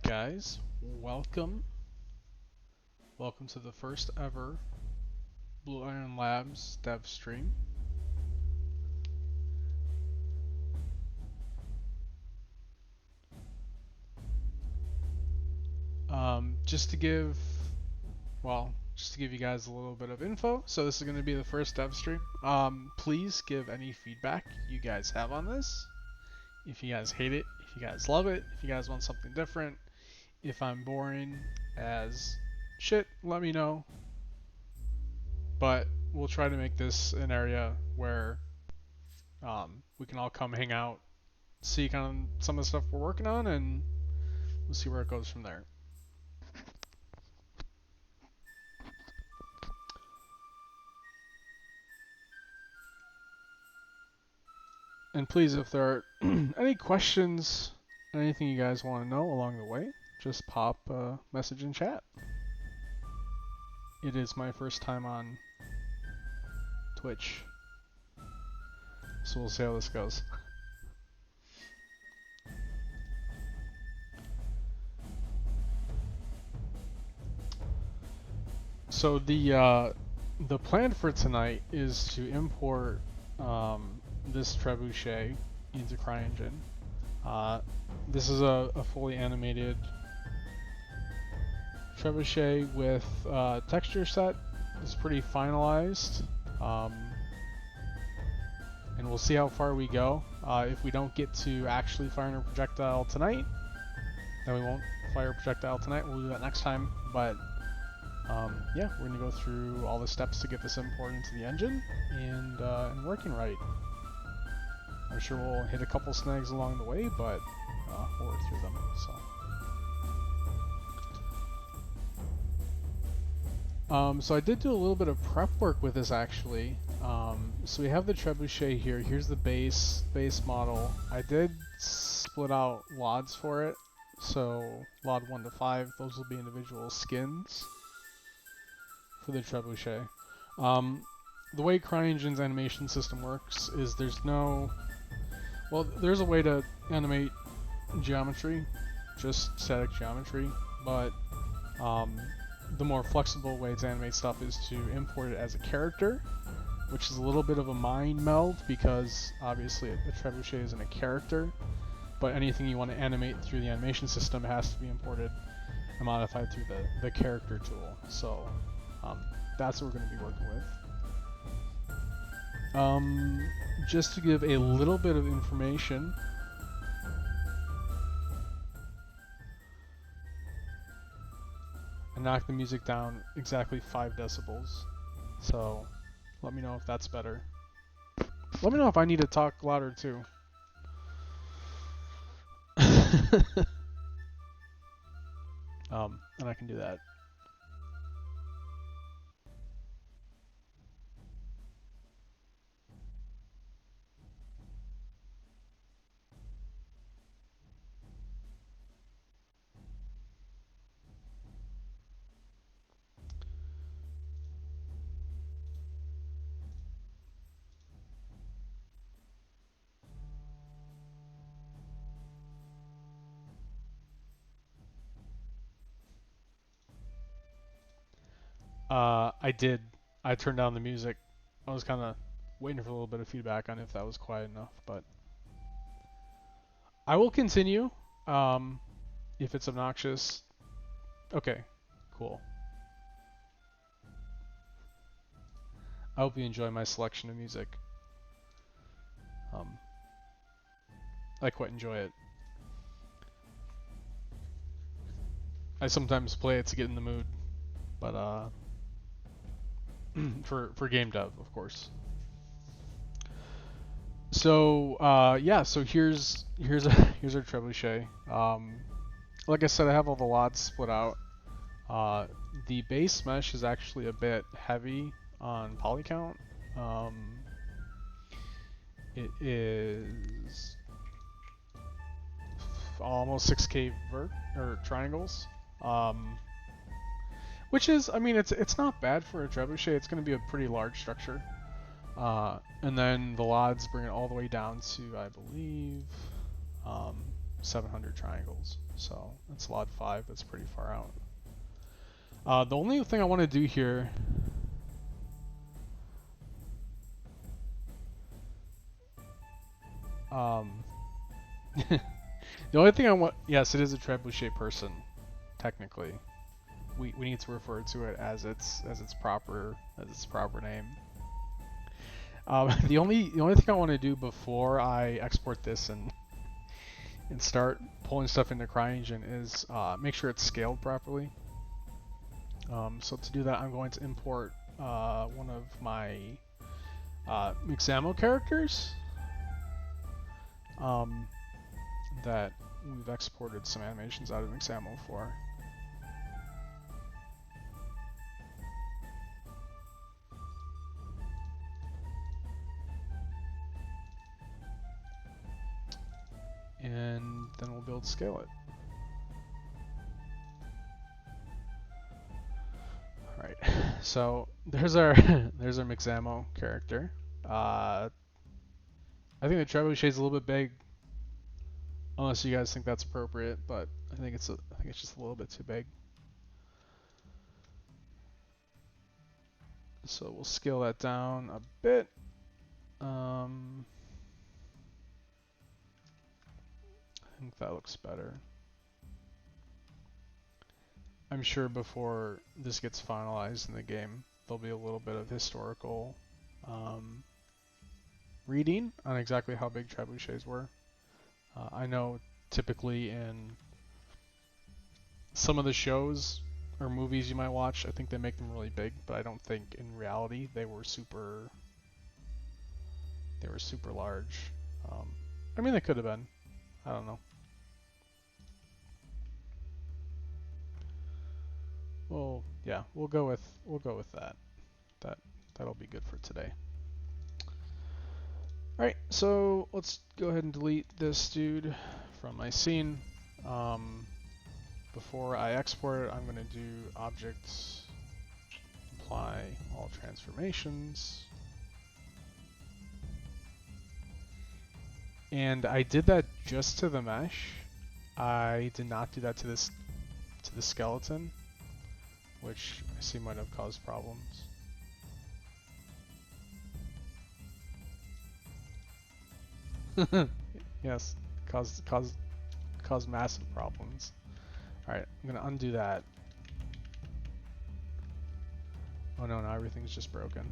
guys, welcome to the first ever Blue Iron Labs dev stream. Just to give you guys a little bit of info, so this is going to be the first dev stream. Please give any feedback you guys have on this. If you guys hate it, if you guys love it, if you guys want something different, if I'm boring as shit, let me know. But we'll try to make this an area where we can all come hang out, see kind of some of the stuff we're working on, and we'll see where it goes from there. And please, if there are any questions, anything you guys want to know along the way, just pop a message in chat. It is my first time on Twitch, so we'll see how this goes. So the plan for tonight is to import this Trebuchet into CryEngine. This is a fully animated Trebuchet with texture set. It's pretty finalized, and we'll see how far we go. If we don't get to actually firing a projectile tonight, then we won't fire a projectile tonight. We'll do that next time. But yeah, we're gonna go through all the steps to get this imported into the engine and working right. I'm sure we'll hit a couple snags along the way, but we'll work through them. So I did do a little bit of prep work with this actually. So we have the Trebuchet here. Here's the base model. I did split out LODs for it. So LOD 1 to 5, those will be individual skins for the Trebuchet. The way CryEngine's animation system works is there's a way to animate geometry, just static geometry, but the more flexible way to animate stuff is to import it as a character, which is a little bit of a mind meld because obviously a Trebuchet isn't a character, but anything you want to animate through the animation system has to be imported and modified through the character tool. So that's what we're going to be working with. Just to give a little bit of information, I knocked the music down exactly 5 decibels. So let me know if that's better. Let me know if I need to talk louder too. And I can do that. I did. I turned down the music. I was kind of waiting for a little bit of feedback on if that was quiet enough, but I will continue if it's obnoxious. Okay, cool. I hope you enjoy my selection of music. I quite enjoy it. I sometimes play it to get in the mood, but for game dev, of course. So yeah, so here's our Trebuchet. Like I said, I have all the LODs split out. The base mesh is actually a bit heavy on poly count. It is almost 6K triangles. Which is, I mean, it's not bad for a Trebuchet. It's going to be a pretty large structure. And then the LODs bring it all the way down to, I believe, 700 triangles. So that's LOD 5. That's pretty far out. The only thing I want to do here. The only thing I want. Yes, it is a trebuchet person, technically. We need to refer to it as its proper name. The only thing I want to do before I export this and start pulling stuff into CryEngine is make sure it's scaled properly. So to do that, I'm going to import one of my Mixamo characters that we've exported some animations out of Mixamo for. And then we'll be able to scale it. Alright, so there's our there's our Mixamo character. I think the trebuchet is a little bit big, unless you guys think that's appropriate, but I think it's just a little bit too big. So we'll scale that down a bit. I think that looks better. I'm sure before this gets finalized in the game, there'll be a little bit of historical reading on exactly how big trebuchets were. I know typically in some of the shows or movies you might watch, I think they make them really big, but I don't think in reality they were super large. I mean, they could have been. I don't know. Well, yeah, we'll go with that. That'll be good for today. Alright, so let's go ahead and delete this dude from my scene. Before I export it, I'm going to do objects, apply all transformations. And I did that just to the mesh. I did not do that to the skeleton, which I see might have caused problems. Yes, caused massive problems. Alright, I'm gonna undo that. Oh no, now everything's just broken.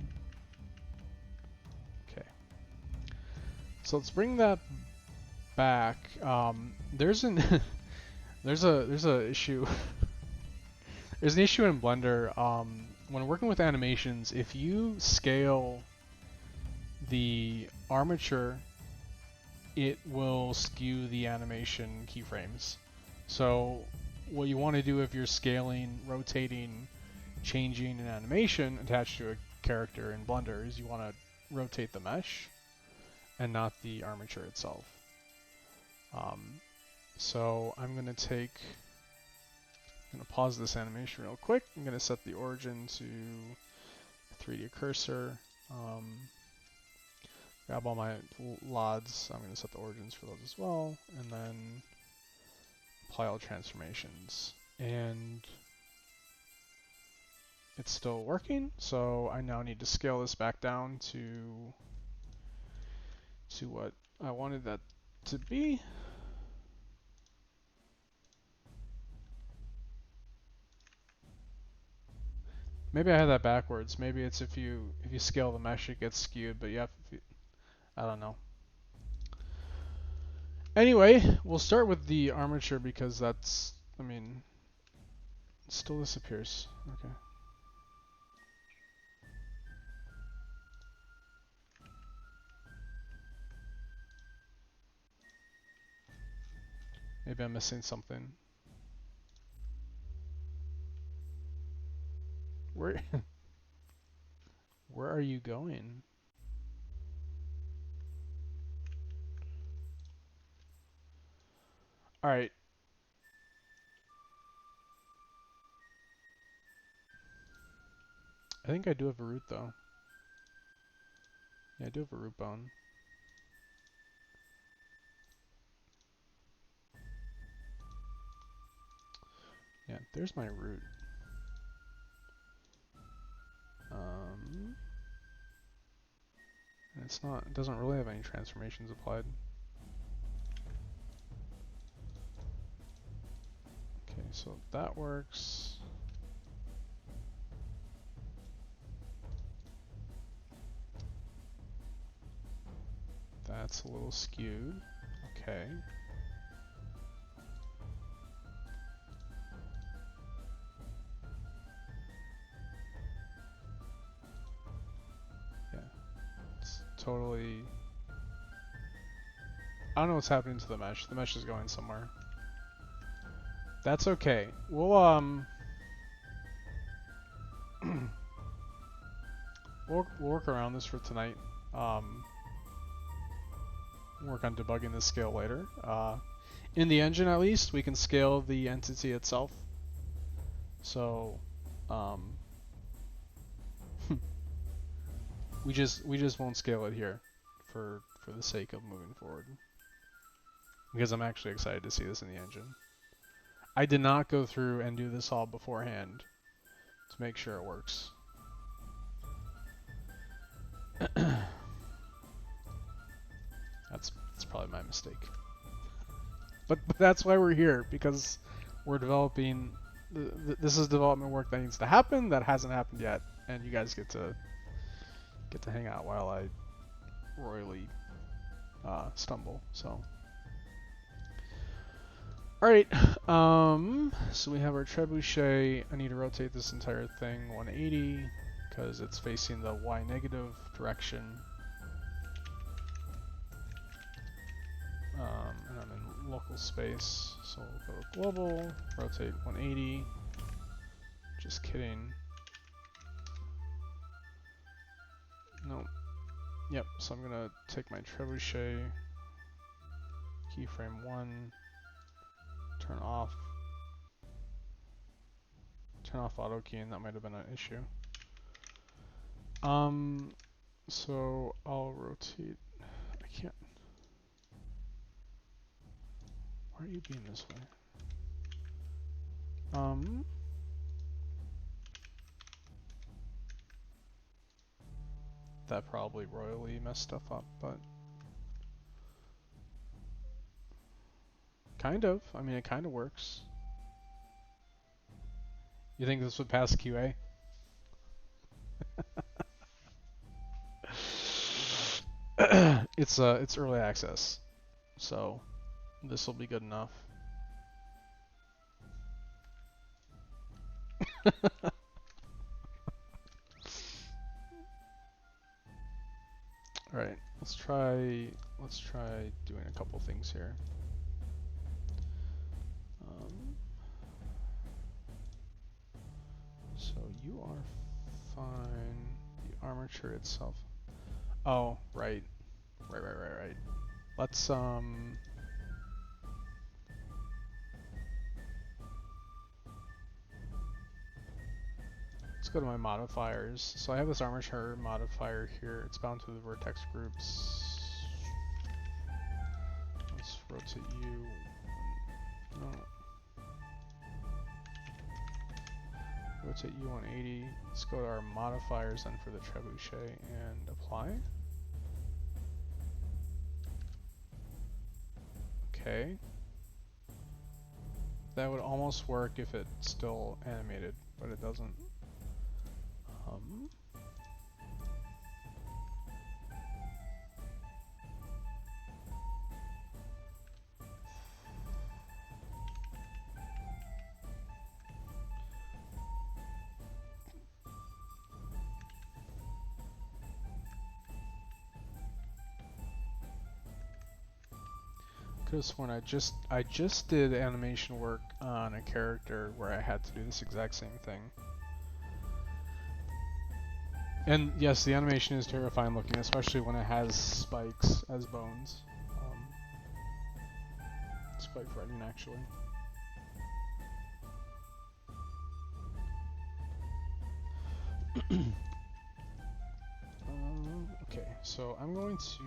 Okay. So let's bring that back. There's an there's a issue. There's an issue in Blender. When working with animations, if you scale the armature, it will skew the animation keyframes. So what you want to do if you're scaling, rotating, changing an animation attached to a character in Blender is you want to rotate the mesh and not the armature itself. So I'm going to pause this animation real quick. I'm going to set the origin to 3D cursor. Grab all my LODs. I'm going to set the origins for those as well, and then apply all transformations. And it's still working, so I now need to scale this back down to what I wanted that to be. Maybe I had that backwards. Maybe it's if you scale the mesh, it gets skewed, but I don't know. Anyway, we'll start with the armature because that's, I mean, it still disappears. Okay. Maybe I'm missing something. Where are you going? All right. I think I do have a root though. Yeah, I do have a root bone. Yeah, there's my root. And it's not, it doesn't really have any transformations applied. Okay, so that works. That's a little skewed. Okay. Yeah. It's totally... I don't know what's happening to the mesh. The mesh is going somewhere. That's okay. We'll we'll work around this for tonight. Work on debugging the scale later. In the engine, at least, we can scale the entity itself. So, we just won't scale it here, for the sake of moving forward. Because I'm actually excited to see this in the engine. I did not go through and do this all beforehand to make sure it works. That's probably my mistake. But that's why we're here, because we're developing. This is development work that needs to happen that hasn't happened yet, and you guys get to hang out while I royally stumble. So, all right. So we have our trebuchet. I need to rotate this entire thing 180 because it's facing the y negative direction. And I'm in local space, so we'll go global, rotate 180. Just kidding. Nope. Yep, so I'm gonna take my trebuchet, keyframe 1, turn off auto keying, that might have been an issue. So I'll rotate, I can't. Why are you being this way? That probably royally messed stuff up, but kind of. I mean, it kind of works. You think this would pass QA? It's early access, so this will be good enough. All right, let's try doing a couple things here. So you are fine. The armature itself. Oh, right. Let's go to my modifiers. So I have this armature modifier here. It's bound to the vertex groups. Let's rotate you. No. Rotate you 180. Let's go to our modifiers then for the trebuchet and apply. Okay. That would almost work if it still animated, but it doesn't. Could have sworn I just did animation work on a character where I had to do this exact same thing. And yes, the animation is terrifying looking, especially when it has spikes as bones. It's quite frightening, actually. Okay, so I'm going to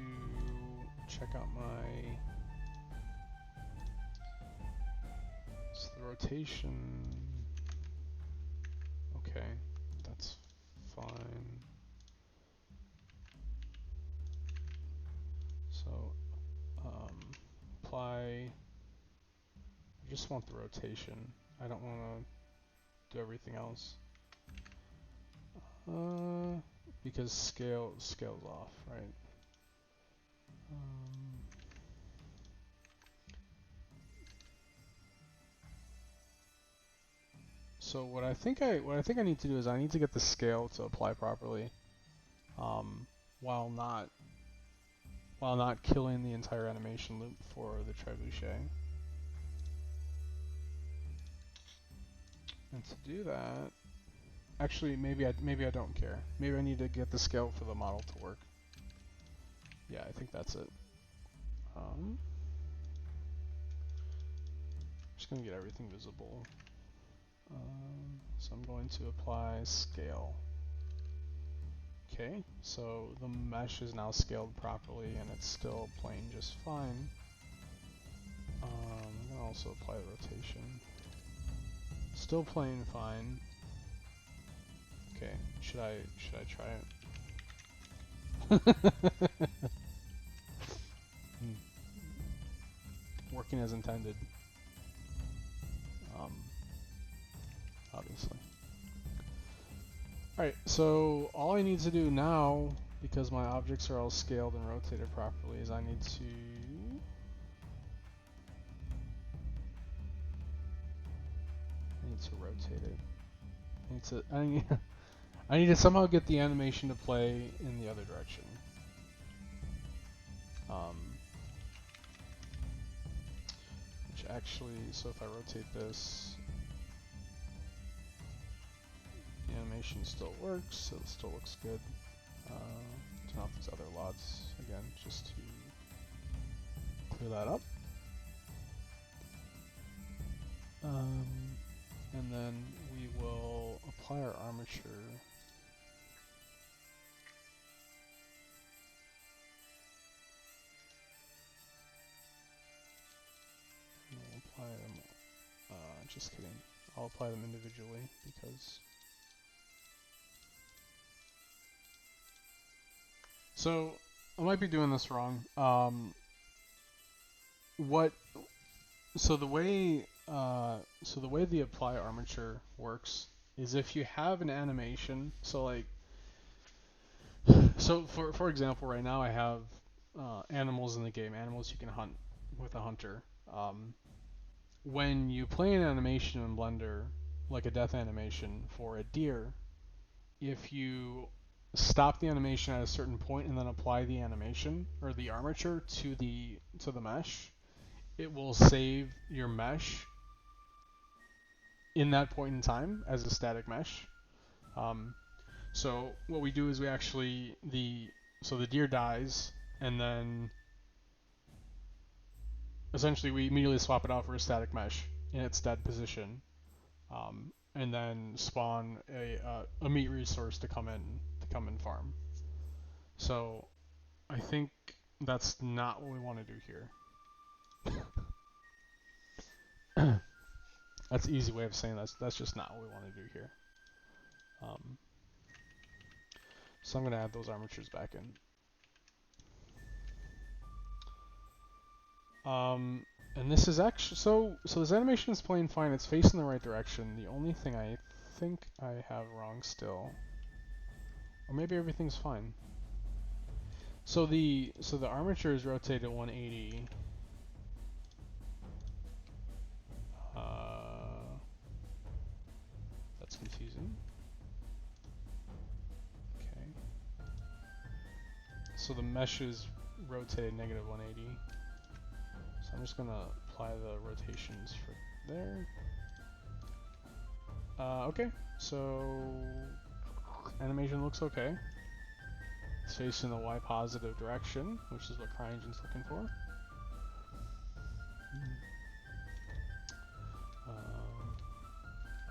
check out the rotation Okay, that's fine. So, apply. I just want the rotation. I don't want to do everything else. Because scales off, right? So what I think I need to do is I need to get the scale to apply properly, while not killing the entire animation loop for the Trebuchet. And to do that, actually maybe I don't care. Maybe I need to get the scale for the model to work. Yeah, I think that's it. Just gonna get everything visible. So I'm going to apply scale. Okay, so the mesh is now scaled properly and it's still playing just fine. I'm gonna also apply rotation. Still playing fine. Okay, should I try it? Working as intended. Obviously. Alright, so all I need to do now, because my objects are all scaled and rotated properly, is I need to rotate it. I need to somehow get the animation to play in the other direction. Which actually, so if I rotate this, the animation still works, so it still looks good. Turn off these other LODs again, just to clear that up. And then we will apply our armature. And we'll apply them, just kidding. I'll apply them individually because... So, I might be doing this wrong. So the way the apply armature works is if you have an animation, so for example, right now I have animals in the game, animals you can hunt with a hunter. When you play an animation in Blender, like a death animation for a deer, if you stop the animation at a certain point and then apply the animation or the armature to the mesh, it will save your mesh in that point in time as a static mesh. So what we do is we actually the deer dies, and then essentially we immediately swap it out for a static mesh in its dead position, and then spawn a meat resource to come in farm. So I think that's not what we want to do here. That's an easy way of saying that's just not what we want to do here. So I'm going to add those armatures back in. And this is actually, so this animation is playing fine. It's facing the right direction. The only thing I think I have wrong still, or maybe everything's fine. So the armature is rotated 180. That's confusing. Okay. So the mesh is rotated negative 180. So I'm just gonna apply the rotations for there. Okay, so animation looks okay. It's facing the Y positive direction, which is what CryEngine's looking for.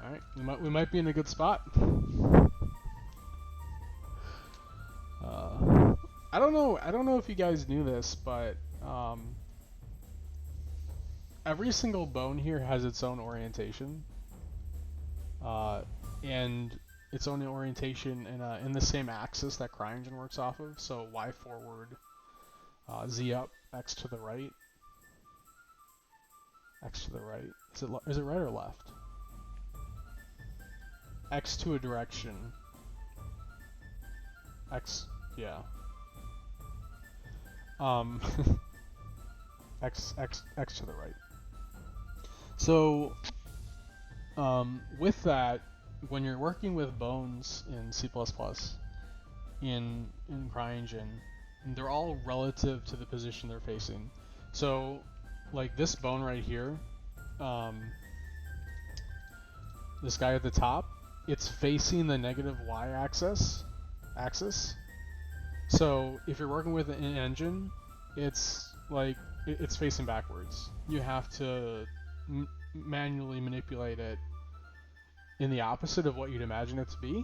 All right, we might be in a good spot. I don't know if you guys knew this, but every single bone here has its own orientation, and its own orientation in the same axis that CryEngine works off of. So Y forward, Z up, X to the right, X to the right. Is it right or left? X to a direction. X, yeah. X to the right. So with that, when you're working with bones in C++, in CryEngine, they're all relative to the position they're facing. So like this bone right here, this guy at the top, it's facing the negative y-axis. So if you're working with an engine, it's like it's facing backwards. You have to manually manipulate it in the opposite of what you'd imagine it to be,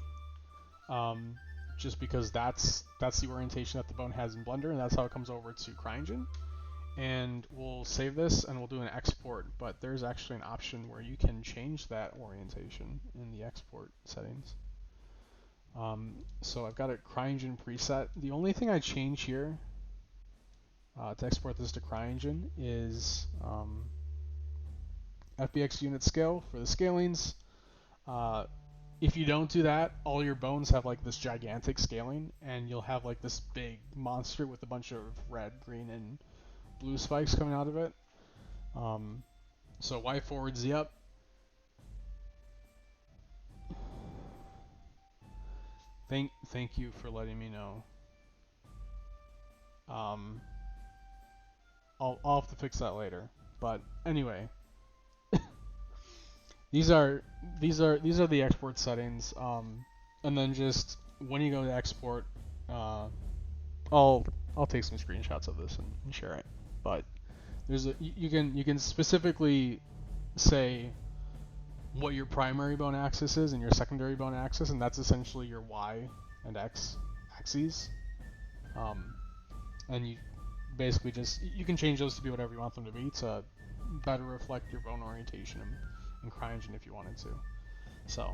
just because that's the orientation that the bone has in Blender, and that's how it comes over to CryEngine. And we'll save this and we'll do an export, but there's actually an option where you can change that orientation in the export settings. So I've got a CryEngine preset. The only thing I change here to export this to CryEngine is FBX unit scale for the scalings. If you don't do that, all your bones have like this gigantic scaling, and you'll have like this big monster with a bunch of red, green, and blue spikes coming out of it. So Y forward, Z up. Thank you for letting me know. I'll have to fix that later. But anyway, these are the export settings. And then just when you go to export, I'll take some screenshots of this and share it. But there's you can specifically say what your primary bone axis is and your secondary bone axis, and that's essentially your Y and X axes. And you basically you can change those to be whatever you want them to be to better reflect your bone orientation in CryEngine if you wanted to. So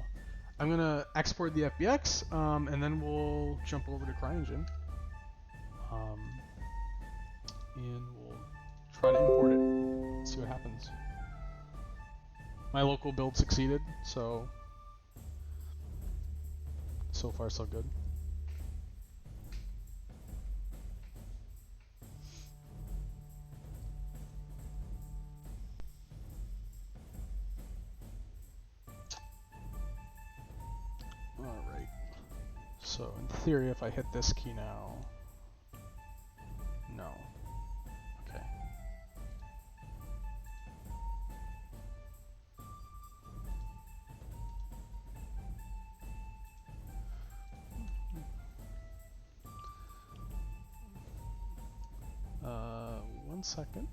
I'm gonna export the FBX, and then we'll jump over to CryEngine, and we'll try to import it. See what happens. My local build succeeded, so far so good. Alright, so in theory if I hit this key now, no. Okay. One second.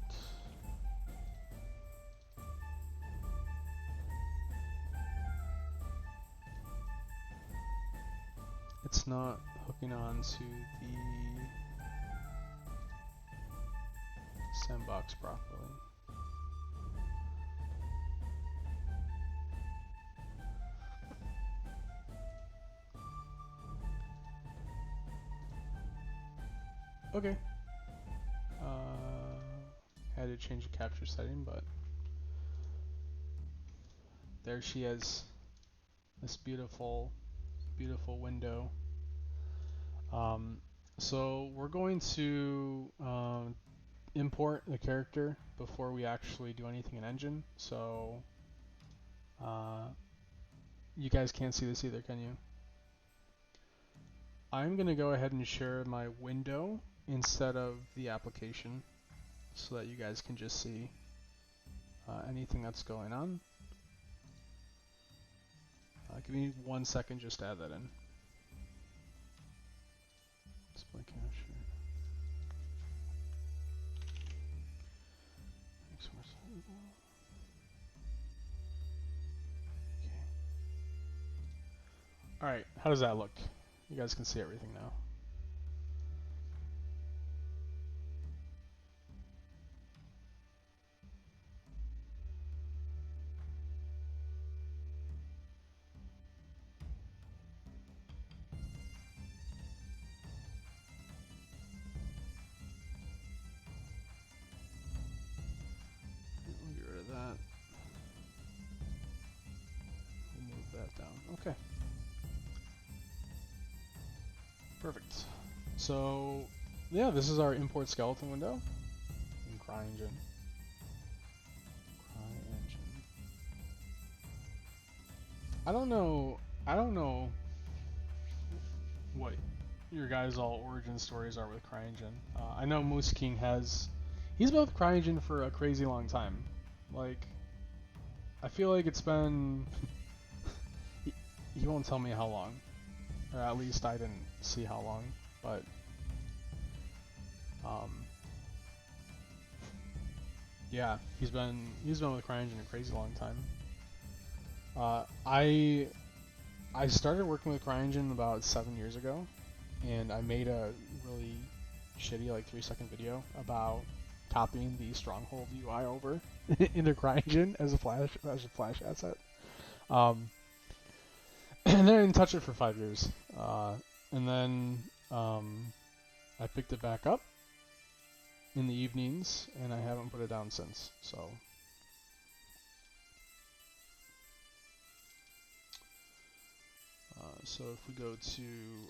It's not hooking on to the Sandbox properly. Okay. Had to change the capture setting, but there she is. This beautiful window. So we're going to import the character before we actually do anything in Engine. So you guys can't see this either, can you? I'm going to go ahead and share my window instead of the application so that you guys can just see anything that's going on. Give me 1 second just to add that in. Display capture. Okay. Alright, how does that look? You guys can see everything now. that down. Okay. Perfect. So, yeah, this is our import skeleton window in CryEngine. I don't know what your guys' all origin stories are with CryEngine. I know Moose King he's been with CryEngine for a crazy long time. Like, I feel like it's been, he won't tell me how long, or at least I didn't see how long, but, yeah, he's been with CryEngine a crazy long time. I started working with CryEngine about 7 years ago, and I made a really shitty, like 3-second video about copying the Stronghold UI over into CryEngine as a flash asset. And then I didn't touch it for 5 years, and then I picked it back up in the evenings, and I haven't put it down since. So if we go to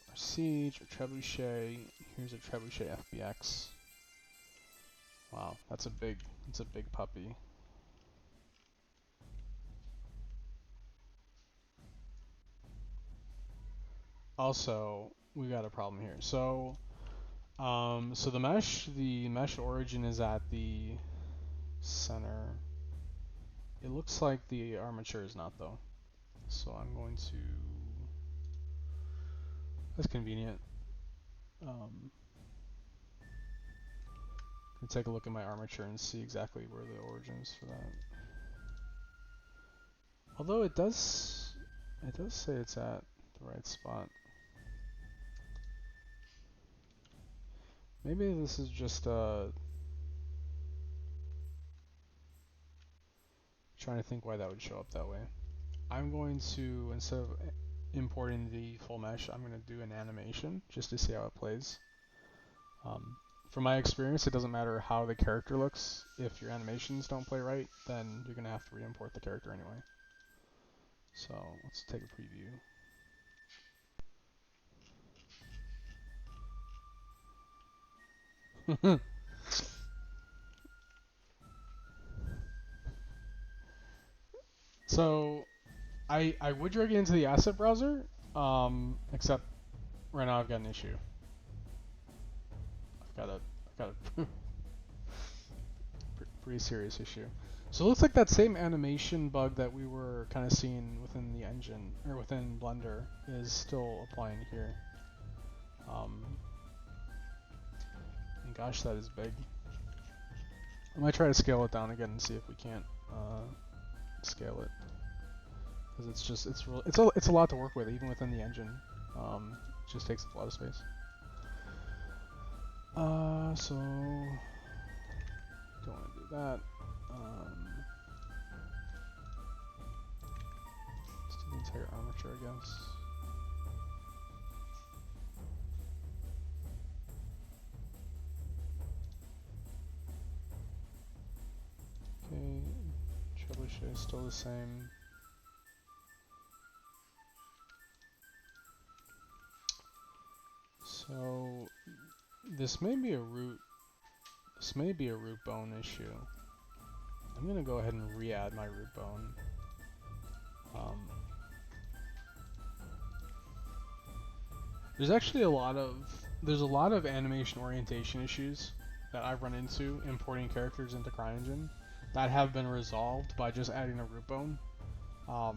our Siege, our Trebuchet, here's a Trebuchet FBX. Wow, that's a big puppy. Also, we got a problem here. So, so the mesh origin is at the center. It looks like the armature is not though. So I'm going to. That's convenient. Can take a look at my armature and see exactly where the origin is for that. Although it does say it's at the right spot. Maybe this is just trying to think why that would show up that way. I'm going to, instead of importing the full mesh, I'm going to do an animation just to see how it plays. From my experience, it doesn't matter how the character looks. If your animations don't play right, then you're going to have to re-import the character anyway. So let's take a preview. So I would drag it into the asset browser, except right now I've got an issue. I've got a pretty serious issue. So it looks like that same animation bug that we were kind of seeing within the engine, or within Blender, is still applying here. And gosh, that is big. I might try to scale it down again and see if we can't scale it, because it's just it's a lot to work with even within the engine. It just takes up a lot of space. So don't want to do that. Let's do the entire armature, I guess. Okay, Trebuchet is still the same. So this may be a root bone issue. I'm gonna go ahead and re-add my root bone. There's actually a lot of animation orientation issues that I've run into importing characters into CryEngine that have been resolved by just adding a root bone. I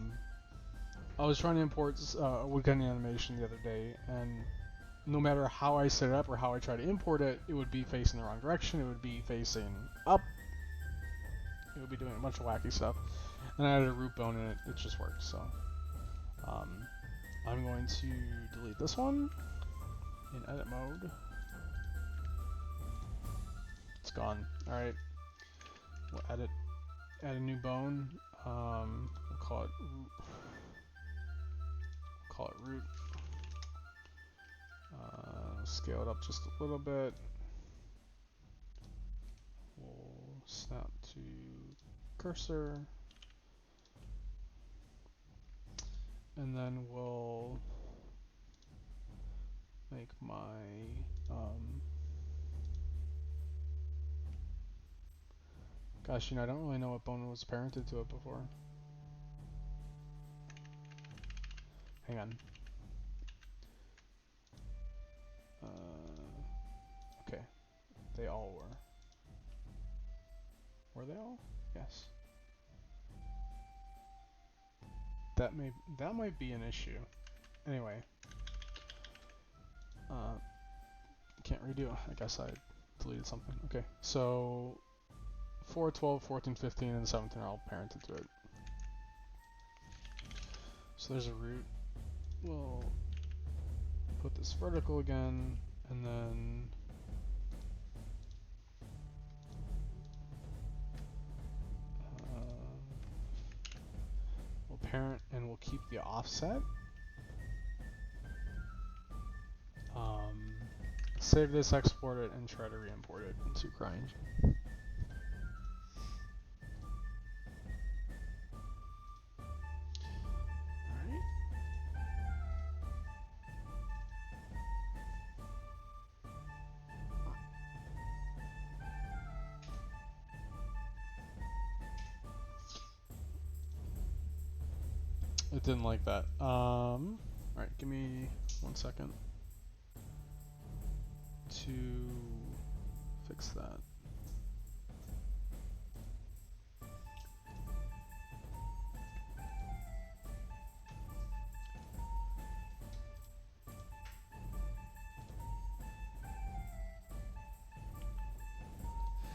was trying to import a woodcutting animation the other day, and no matter how I set it up or how I try to import it, it would be facing the wrong direction, it would be facing up, it would be doing a bunch of wacky stuff. And I added a root bone and it just worked, so. I'm going to delete this one in edit mode. It's gone. Alright. We'll add a new bone. We'll call it root. Scale it up just a little bit. We'll snap to cursor. and then we'll make my gosh, you know, I don't really know what bone was parented to it before. Hang on. Okay, they all were. Were they all? Yes. That might be an issue. Anyway, can't redo. I guess I deleted something. Okay, so 4, 12, 14, 15, and 17 are all parented to it. So there's a root. We'll put this vertical again, and then we'll parent and we'll keep the offset. Save this, export it, and try to re-import it into CryEngine. Alright. It didn't like that. Alright, give me 1 second to fix that.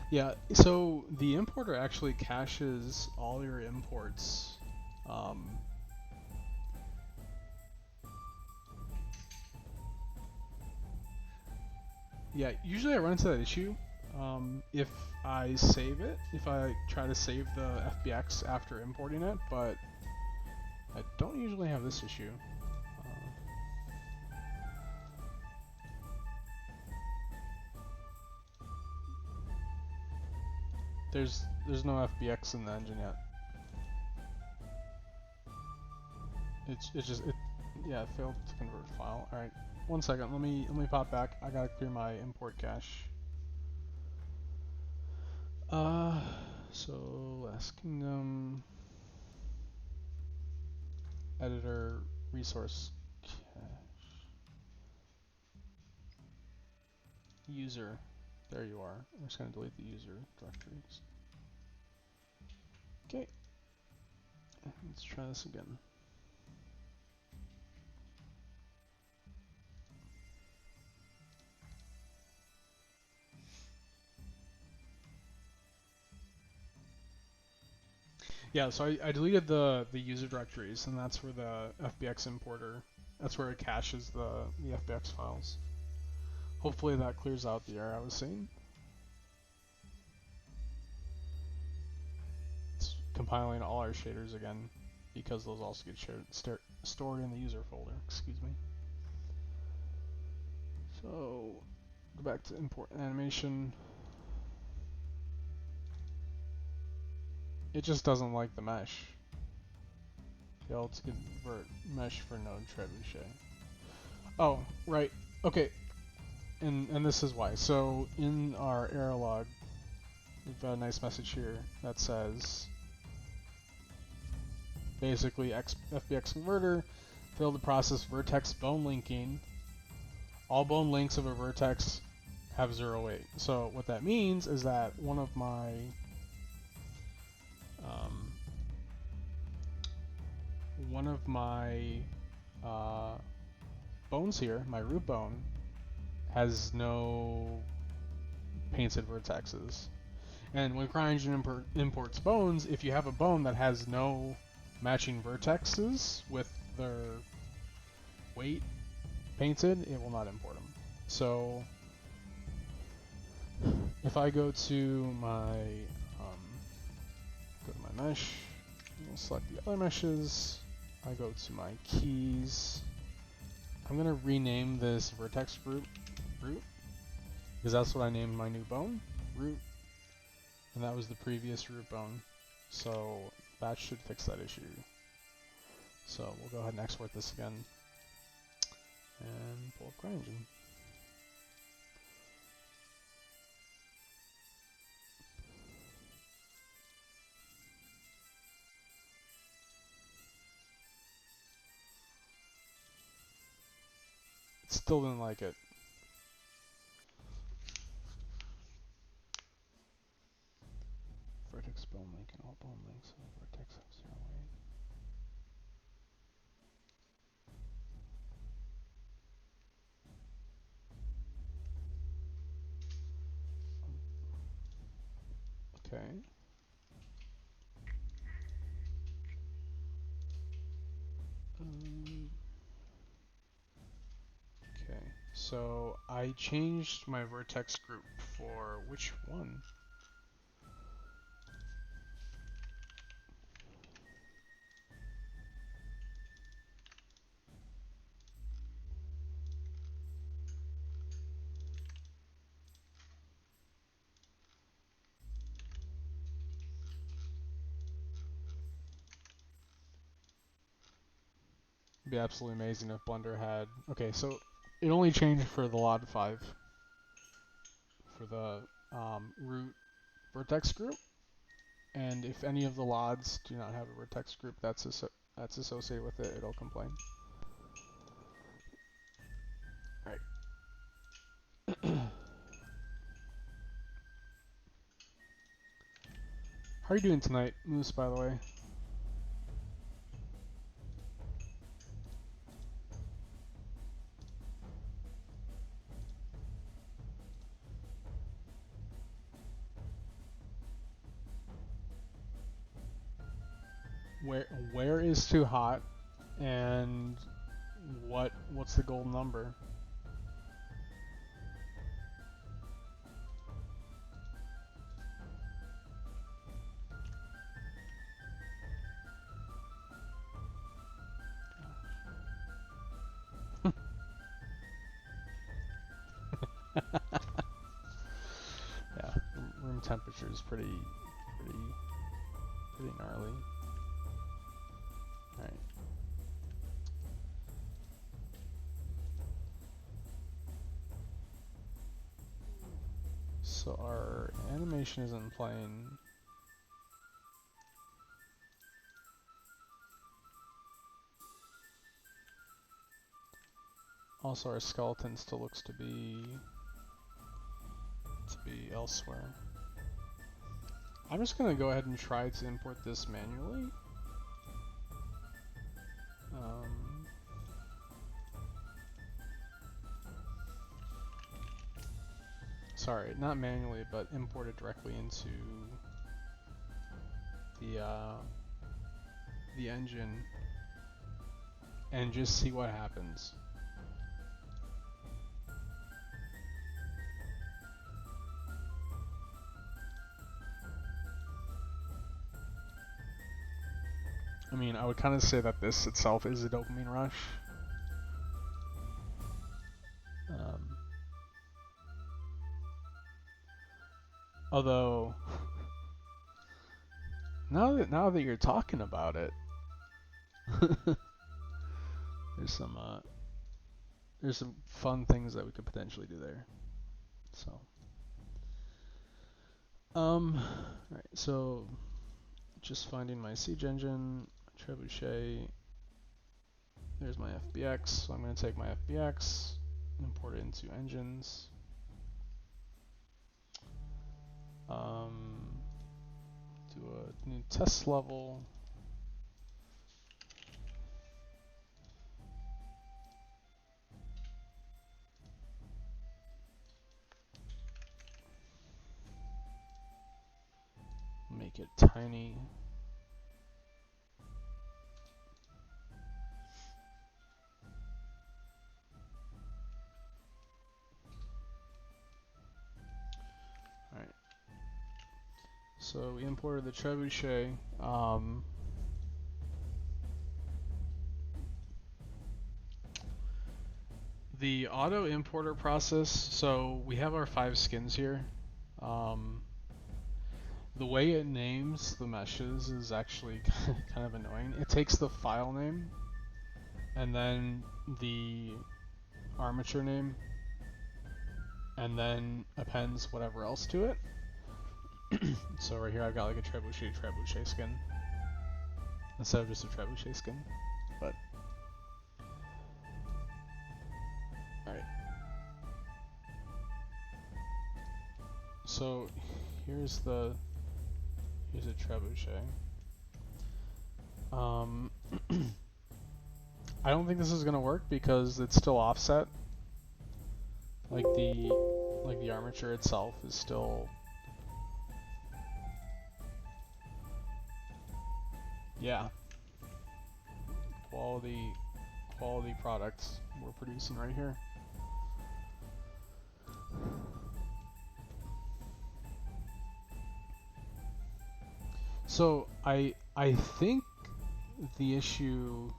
Yeah, so the importer actually caches all your imports. Yeah, usually I run into that issue if I save it, if I try to save the FBX after importing it, but I don't usually have this issue. There's no FBX in the engine yet. Yeah, it failed to convert file. All right, 1 second. Let me pop back. I gotta clear my import cache. So Last Kingdom editor resource cache user. There you are. I'm just gonna delete the user directories. Okay. Let's try this again. Yeah, so I deleted the user directories, and that's where the FBX importer, that's where it caches the FBX files. Hopefully that clears out the error I was seeing. It's compiling all our shaders again, because those also get stored in the user folder, excuse me. So, go back to import animation. It just doesn't like the mesh. Failed to convert mesh for node Trebuchet. Oh, right. Okay. And this is why. So in our error log, we've got a nice message here that says basically FBX converter failed to process vertex bone linking. All bone links of a vertex have 0 weight. So what that means is that one of my bones here, my root bone, has no painted vertexes. And when CryEngine imports bones, if you have a bone that has no matching vertexes with their weight painted, it will not import them. So if I go to my mesh, I'll select the other meshes, I go to my keys, I'm going to rename this vertex root, because that's what I named my new bone, root, and that was the previous root bone, so that should fix that issue. So we'll go ahead and export this again and pull up CryEngine. It still didn't like it. Vertex bone link and all bone links of vertex have 0 weight. Okay. Okay, so I changed my vertex group for which one? It'd be absolutely amazing if Blender had... Okay, so it only changed for the LOD 5 for the root vertex group, and if any of the LODs do not have a vertex group that's associated with it, it'll complain. Alright. How are you doing tonight, Moose, by the way? Where is too hot, and what's the gold number? Yeah, room temperature is pretty gnarly. All right. So our animation isn't playing. Also, our skeleton still looks to be elsewhere. I'm just gonna go ahead and try to import this manually. Sorry, not manually, but import it directly into the engine and just see what happens. I mean, I would kind of say that this itself is a dopamine rush. Although, now that you're talking about it, there's some fun things that we could potentially do there. So, right. So, just finding my siege engine, Trebuchet. There's my FBX. So I'm going to take my FBX, import it into engines. Do a new test level. Make it tiny. Alright. So we imported the Trebuchet. The auto importer process, so we have our 5 skins here. The way it names the meshes is actually kind of annoying. It takes the file name and then the armature name and then appends whatever else to it. So right here I've got like a Trebuchet skin instead of just a Trebuchet skin. But alright. So here's a Trebuchet. I don't think this is gonna work because it's still offset. Like the armature itself is still, yeah, quality products we're producing right here. So I think the issue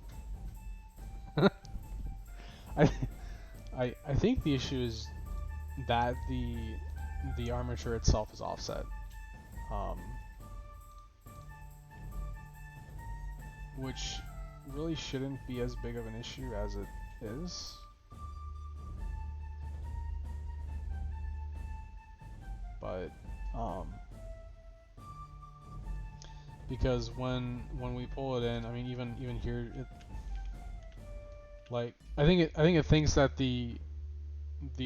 I think the issue is that the armature itself is offset, which really shouldn't be as big of an issue as it is. But because when we pull it in, I mean even here, it, like I think it thinks that the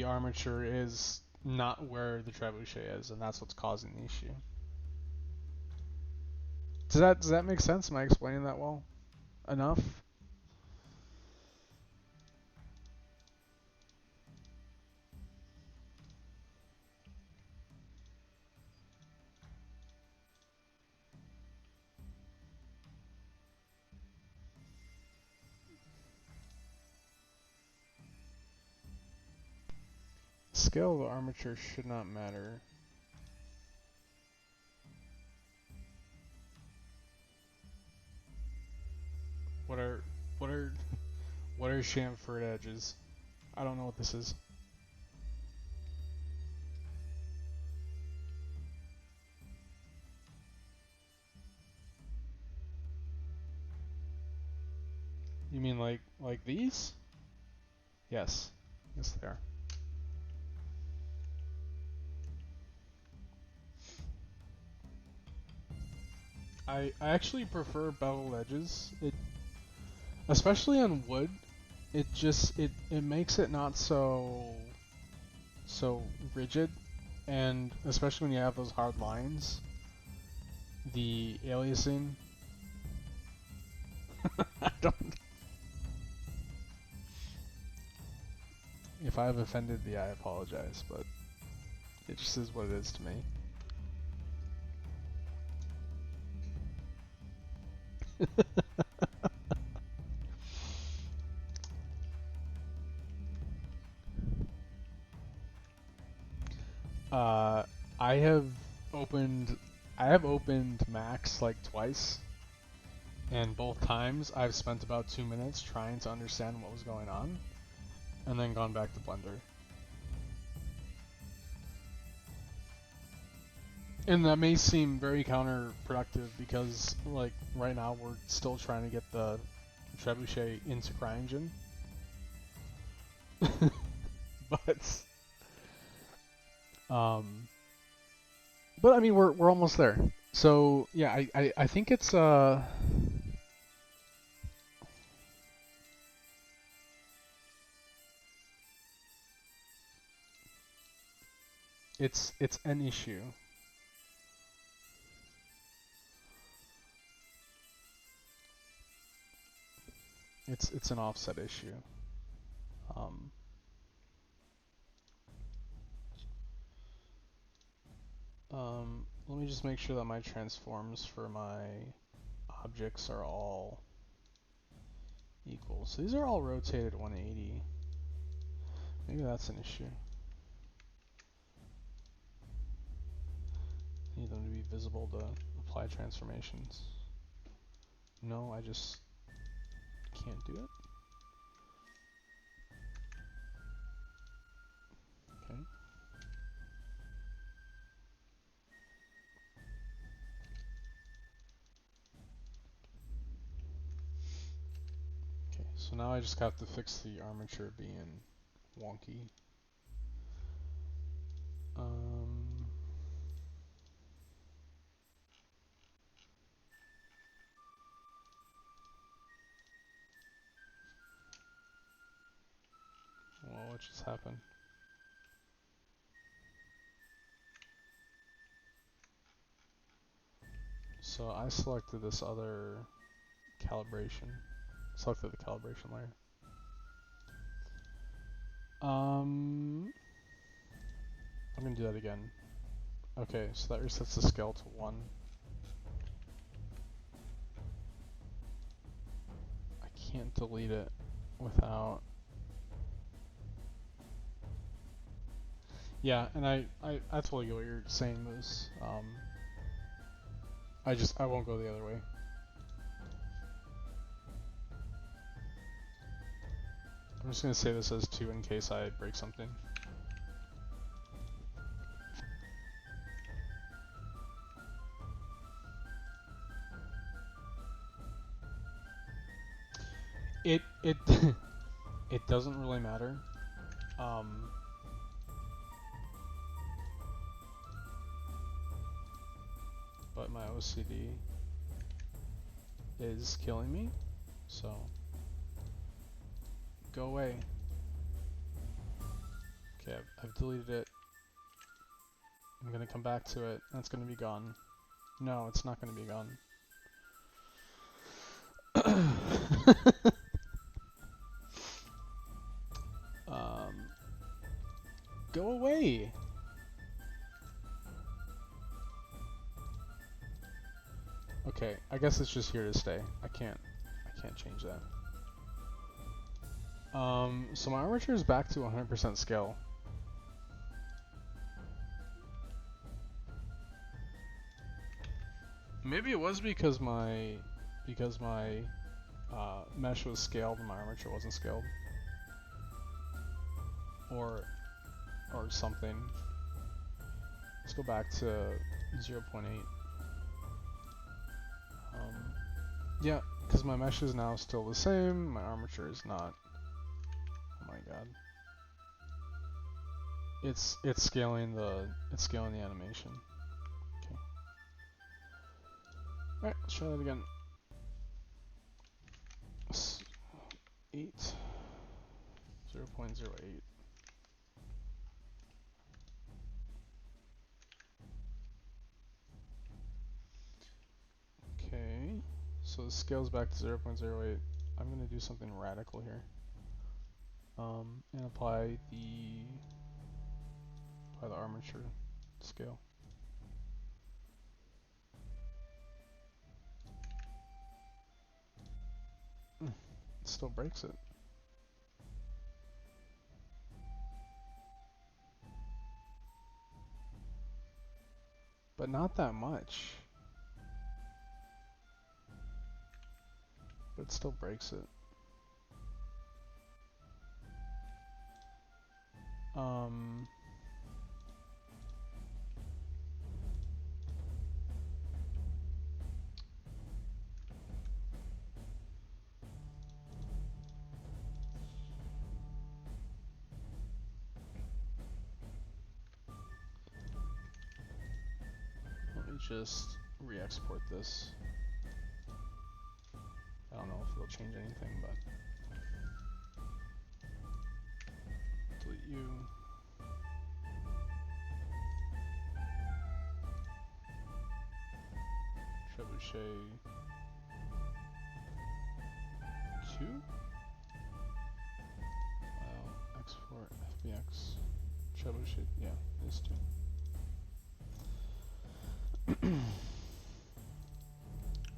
armature is not where the trebuchet is, and that's what's causing the issue. Does that make sense? Am I explaining that well enough? Scale of the armature should not matter. What are what are chamfered edges? I don't know what this is. You mean like these? Yes. Yes, they are. I actually prefer beveled edges. It, especially on wood, it just it makes it not so rigid, and especially when you have those hard lines, the aliasing. I don't. If I've offended thee, I apologize, but it just is what it is to me. I have opened Max like twice, and both times I've spent about 2 minutes trying to understand what was going on, and then gone back to Blender. And that may seem very counterproductive because, like, right now we're still trying to get the Trebuchet into CryEngine. But I mean we're almost there. So yeah, I think it's it's an issue. It's an offset issue. Let me just make sure that my transforms for my objects are all equal. So these are all rotated 180. Maybe that's an issue. I need them to be visible to apply transformations. No, I just can't do it. Okay. So now I just have to fix the armature being wonky. Well, what just happened? So I selected this other calibration. Selected the calibration layer. I'm gonna do that again. Okay, so that resets the scale to 1. I can't delete it without... Yeah, and I totally get what you're saying, Moose. I won't go the other way. I'm just gonna say this as 2 in case I break something. It it doesn't really matter. But my OCD is killing me, so go away. Okay, I've deleted it. I'm gonna come back to it, and it's gonna be gone. No, it's not gonna be gone. Go away! Okay, I guess it's just here to stay. I can't change that. So my armature is back to 100% scale. Maybe it was because my mesh was scaled and my armature wasn't scaled, or something. Let's go back to 0.8. Yeah, because my mesh is now still the same. My armature is not. Oh my god. It's scaling the animation. Okay. All right, let's try that again. 8 0.08. Okay, so the scale's back to 0.08. I'm gonna do something radical here. And apply the armature scale. It still breaks it. But not that much. But it still breaks it. Let me just re-export this. I don't know if it'll change anything, but delete you. Trebuchet 2. Export FBX. Trebuchet, yeah, this 2.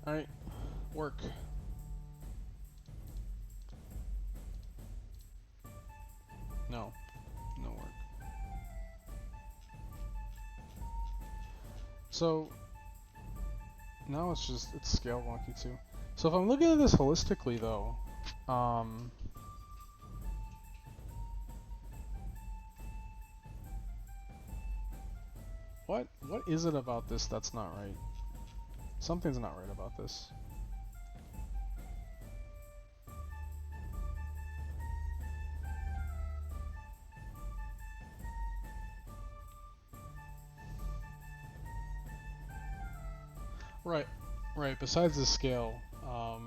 Alright, work. No work. So now it's scale wonky too. So if I'm looking at this holistically though, what is it about this that's not right? Something's not right about this. Right, right. Besides the scale, I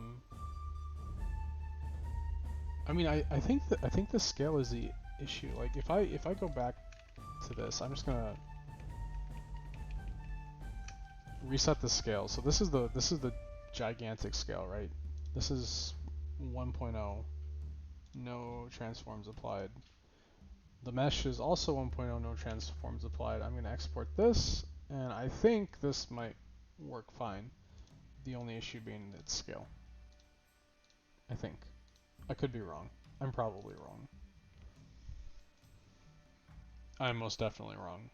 mean, I think the scale is the issue. Like, if I go back to this, I'm just gonna reset the scale. So this is the gigantic scale, right? This is 1.0. No transforms applied. The mesh is also 1.0, no transforms applied. I'm gonna export this, and I think this might work fine. The only issue being its scale. I think. I could be wrong. I'm probably wrong. I'm most definitely wrong.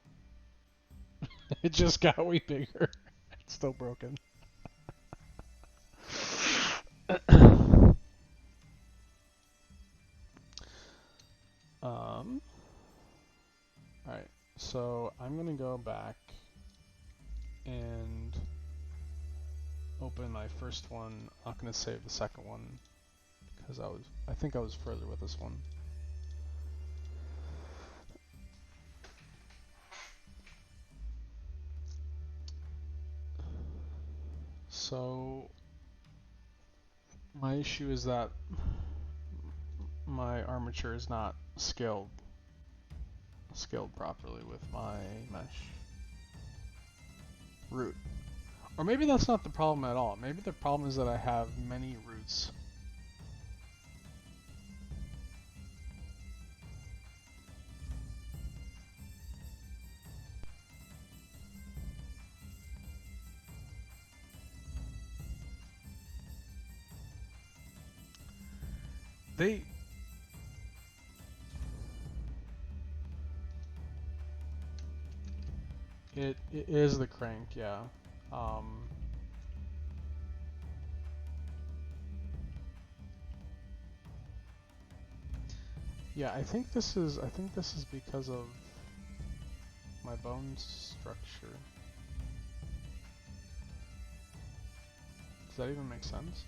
It just got way bigger. It's still broken. Alright, so I'm gonna go back and open my first one. I'm not gonna save the second one because I think I was further with this one. So my issue is that my armature is not scaled properly with my mesh root. Or maybe that's not the problem at all. Maybe the problem is that I have many roots. It is the crank, yeah. Yeah, I think this is because of my bone structure. Does that even make sense?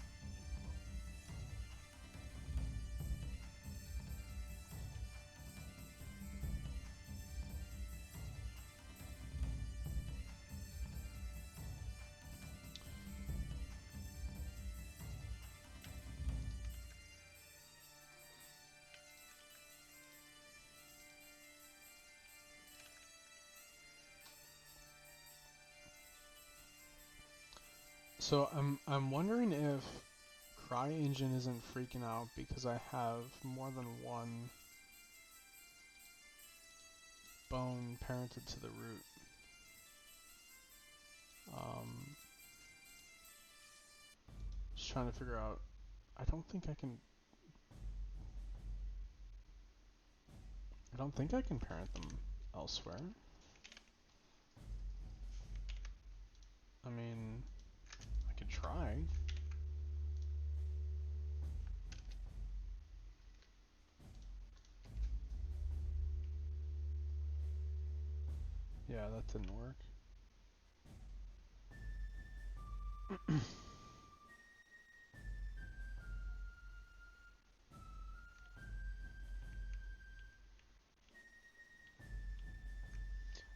So I'm wondering if CryEngine isn't freaking out because I have more than one bone parented to the root. Just trying to figure out. I don't think I can parent them elsewhere. I mean, I could try. Yeah, that didn't work.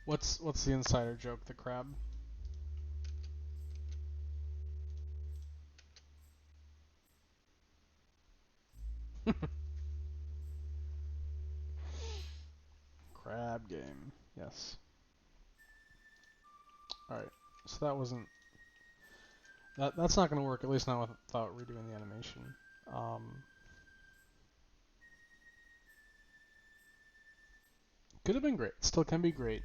What's the insider joke? The crab? Crab game. Yes. Alright. So that wasn't... That's not going to work, at least not without redoing the animation. Could have been great. Still can be great.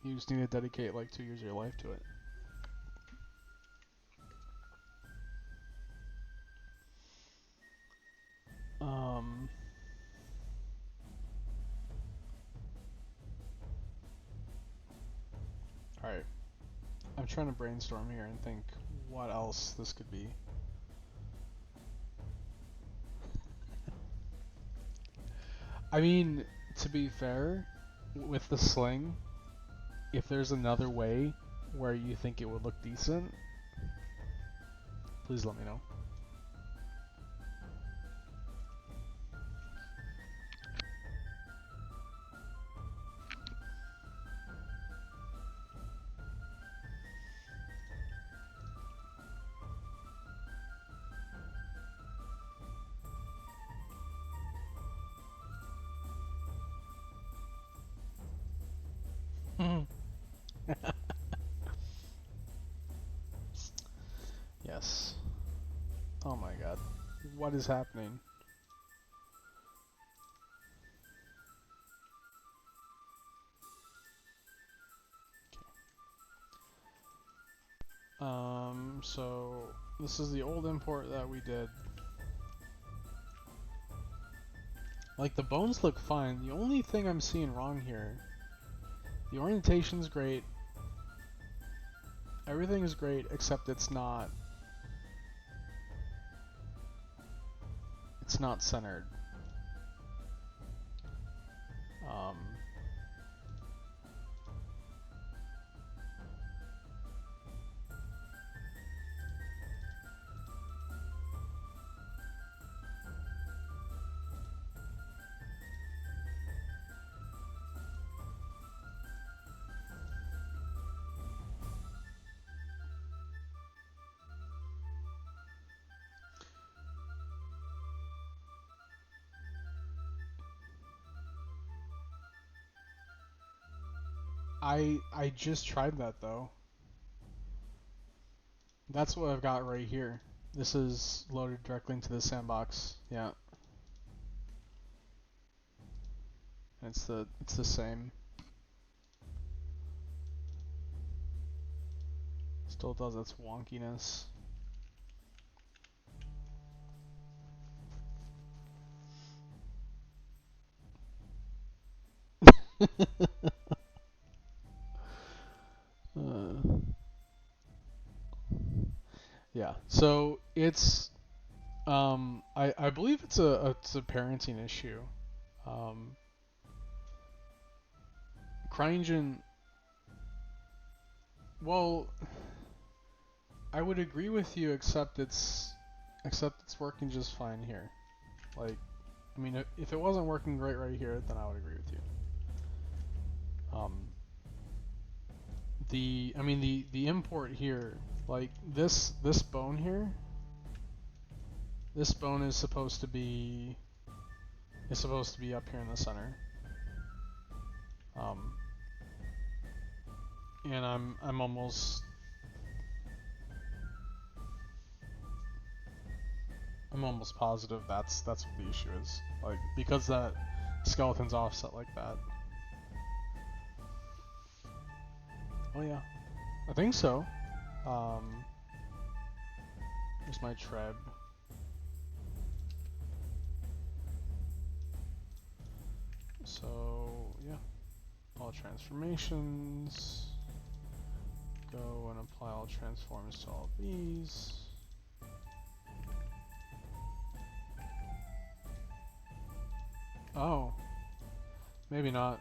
You just need to dedicate like 2 years of your life to it. Alright. I'm trying to brainstorm here and think what else this could be. I mean, to be fair, with the sling, if there's another way where you think it would look decent, please let me know. Yes. Oh my god. What is happening? So this is the old import that we did. Like, the bones look fine. The only thing I'm seeing wrong here, the orientation's great. Everything is great, except it's not centered. I just tried that though. That's what I've got right here. This is loaded directly into the Sandbox. Yeah. It's the same. Still does its wonkiness. Yeah. So it's I believe it's a parenting issue. CryEngine. Well, I would agree with you, except it's working just fine here. Like, I mean, if it wasn't working great right here, then I would agree with you. The import here, like this bone here, this bone is supposed to be up here in the center. And I'm almost positive that's what the issue is. Like, because that skeleton's offset like that. Oh yeah, I think so. Here's my treb. So yeah, all transformations. Go and apply all transforms to all these. Oh, maybe not.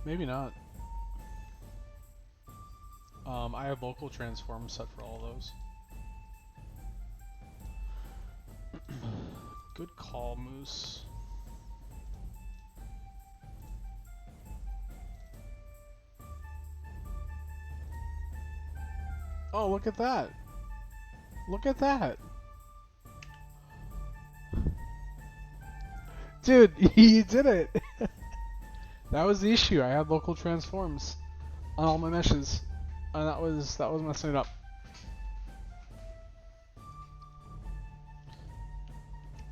Maybe not. I have local transforms set for all those. Good call, Moose. Oh, look at that! Look at that! Dude, you did it! That was the issue. I had local transforms on all my meshes, and that was messing it up.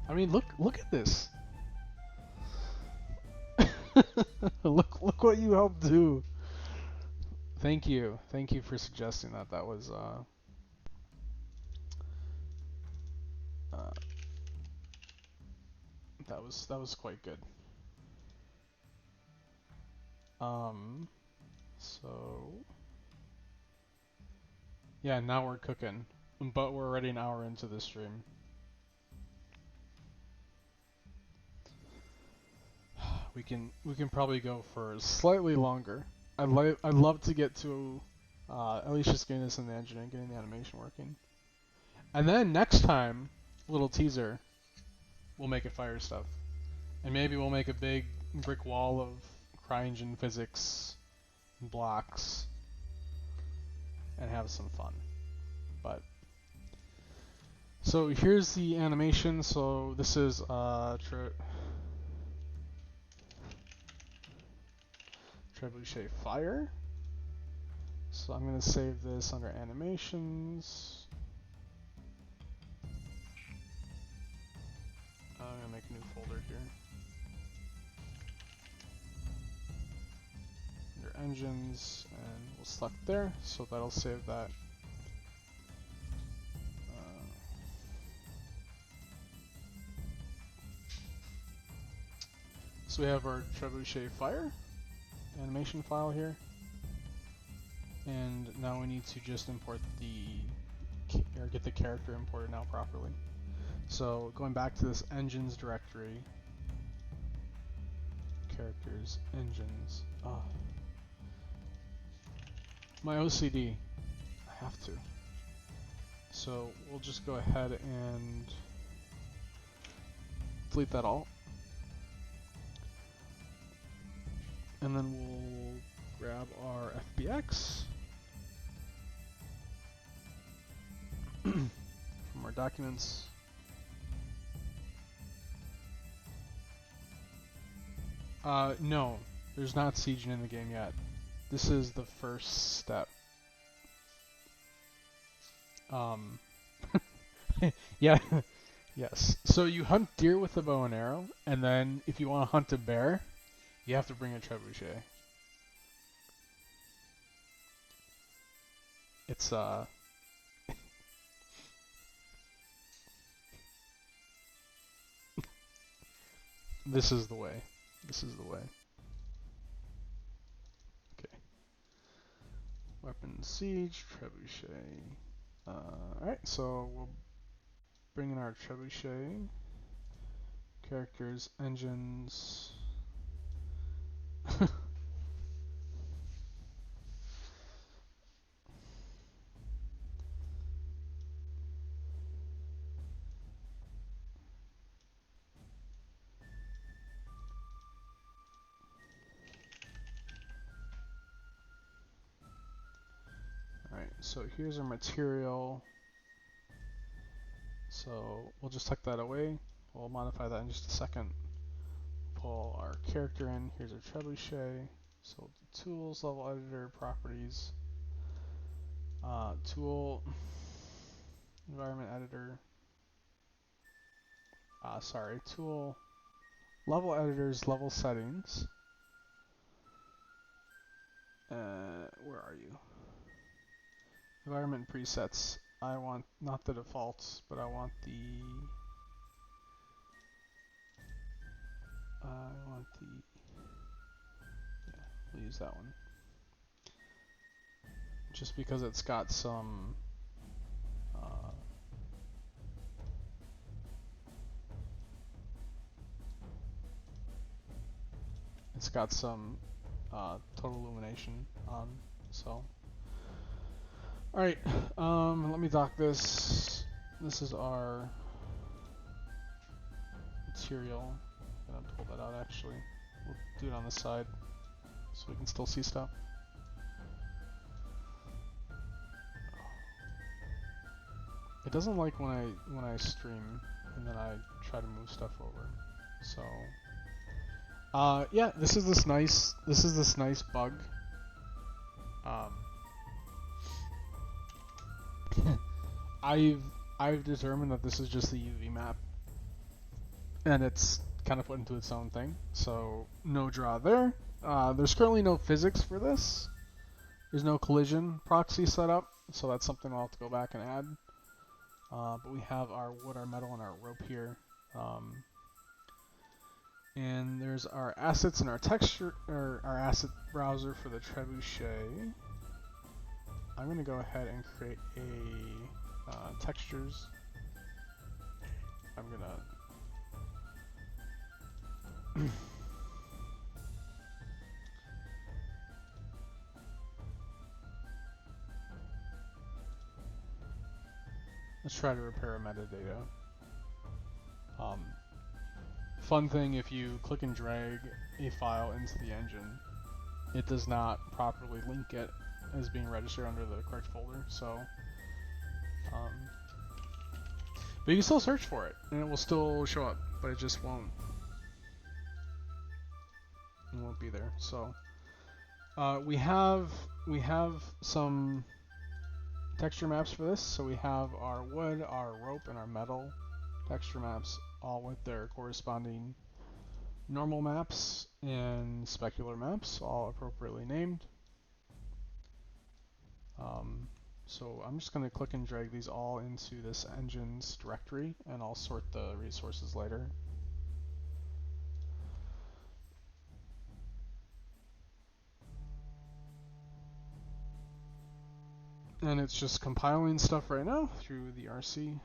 I mean, look at this. look what you helped do. Thank you for suggesting that. That was that was quite good. So yeah, now we're cooking, but we're already an hour into the stream. We can probably go for slightly longer. I'd love to get to at least just getting this in the engine and getting the animation working. And then next time, little teaser, we'll make it fire stuff. And maybe we'll make a big brick wall of CryEngine physics blocks and have some fun. But so here's the animation. So this is Trebuchet Fire. So I'm going to save this under animations. I'm going to make a new folder here. Under engines, and we'll select there, so that'll save that. So we have our Trebuchet Fire animation file here. And now we need to just import or get the character imported now properly. So going back to this engines directory, characters, engines. Oh. My OCD. I have to. So we'll just go ahead and delete that all. And then we'll grab our FBX from our documents. No, there's not CryEngine in the game yet. This is the first step. Yeah, yes. So you hunt deer with a bow and arrow, and then if you want to hunt a bear, you have to bring a trebuchet. It's this is the way. This is the way. Okay. Weapon siege, trebuchet. Alright, so we'll bring in our trebuchet. Characters, engines. Alright, so here's our material. So we'll just tuck that away. We'll modify that in just a second. Pull our character in. Here's our trebuchet. So tools, level editor, properties, tool, environment editor. Tool, level editors, level settings. Where are you? Environment presets. I want not the defaults, but I want the. Yeah, we'll use that one. Just because it's got some. It's got some total illumination on, so. Alright, let me dock this. This is our material. I'm gonna pull that out actually. We'll do it on the side so we can still see stuff. It doesn't like when I stream and then I try to move stuff over. So yeah, this is this nice bug. I've determined that this is just the UV map, and it's kind of put into its own thing. So no draw there. There's currently no physics for this. There's no collision proxy set up, so that's something I'll have to go back and add. But we have our wood, our metal, and our rope here. And there's our assets and our texture, or our asset browser for the trebuchet. I'm going to go ahead and create a textures. I'm going to let's try to repair a metadata. Fun thing, if you click and drag a file into the engine, it does not properly link it as being registered under the correct folder. So, but you can still search for it, and it will still show up, but it just won't. It won't be there. So, We have some texture maps for this. So we have our wood, our rope, and our metal texture maps, all with their corresponding normal maps and specular maps, all appropriately named. So I'm just going to click and drag these all into this engine's directory, and I'll sort the resources later. And it's just compiling stuff right now through the RC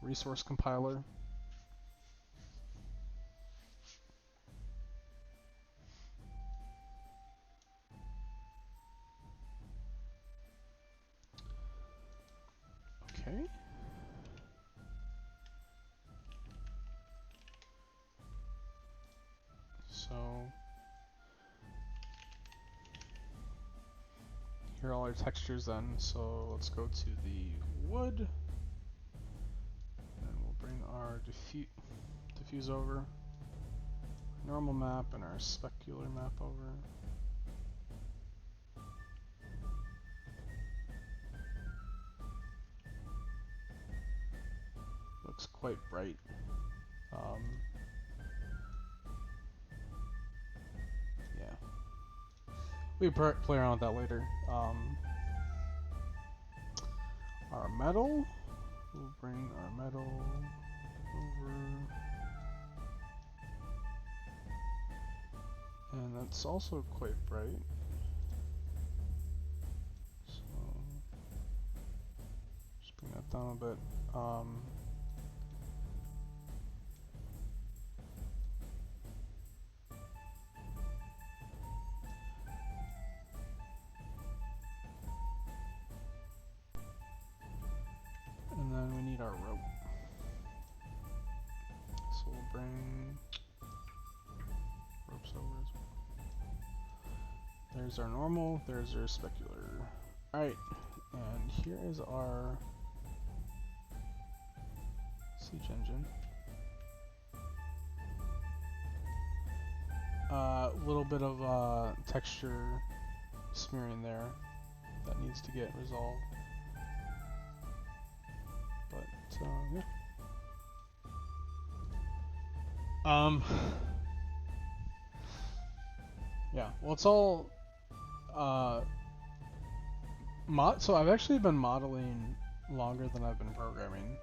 resource compiler. Okay. So here are all our textures then. So let's go to the wood, and we'll bring our diffuse over, normal map, and our specular map over. Looks quite bright. Yeah. We can play around with that later. Our metal, we'll bring our metal over. And that's also quite bright. So, just bring that down a bit. And then we need our rope. So we'll bring ropes over as well. There's our normal, there's our specular. Alright, and here is our siege engine. Little bit of texture smearing there that needs to get resolved. But yeah. Yeah, well, it's all so I've actually been modeling longer than I've been programming.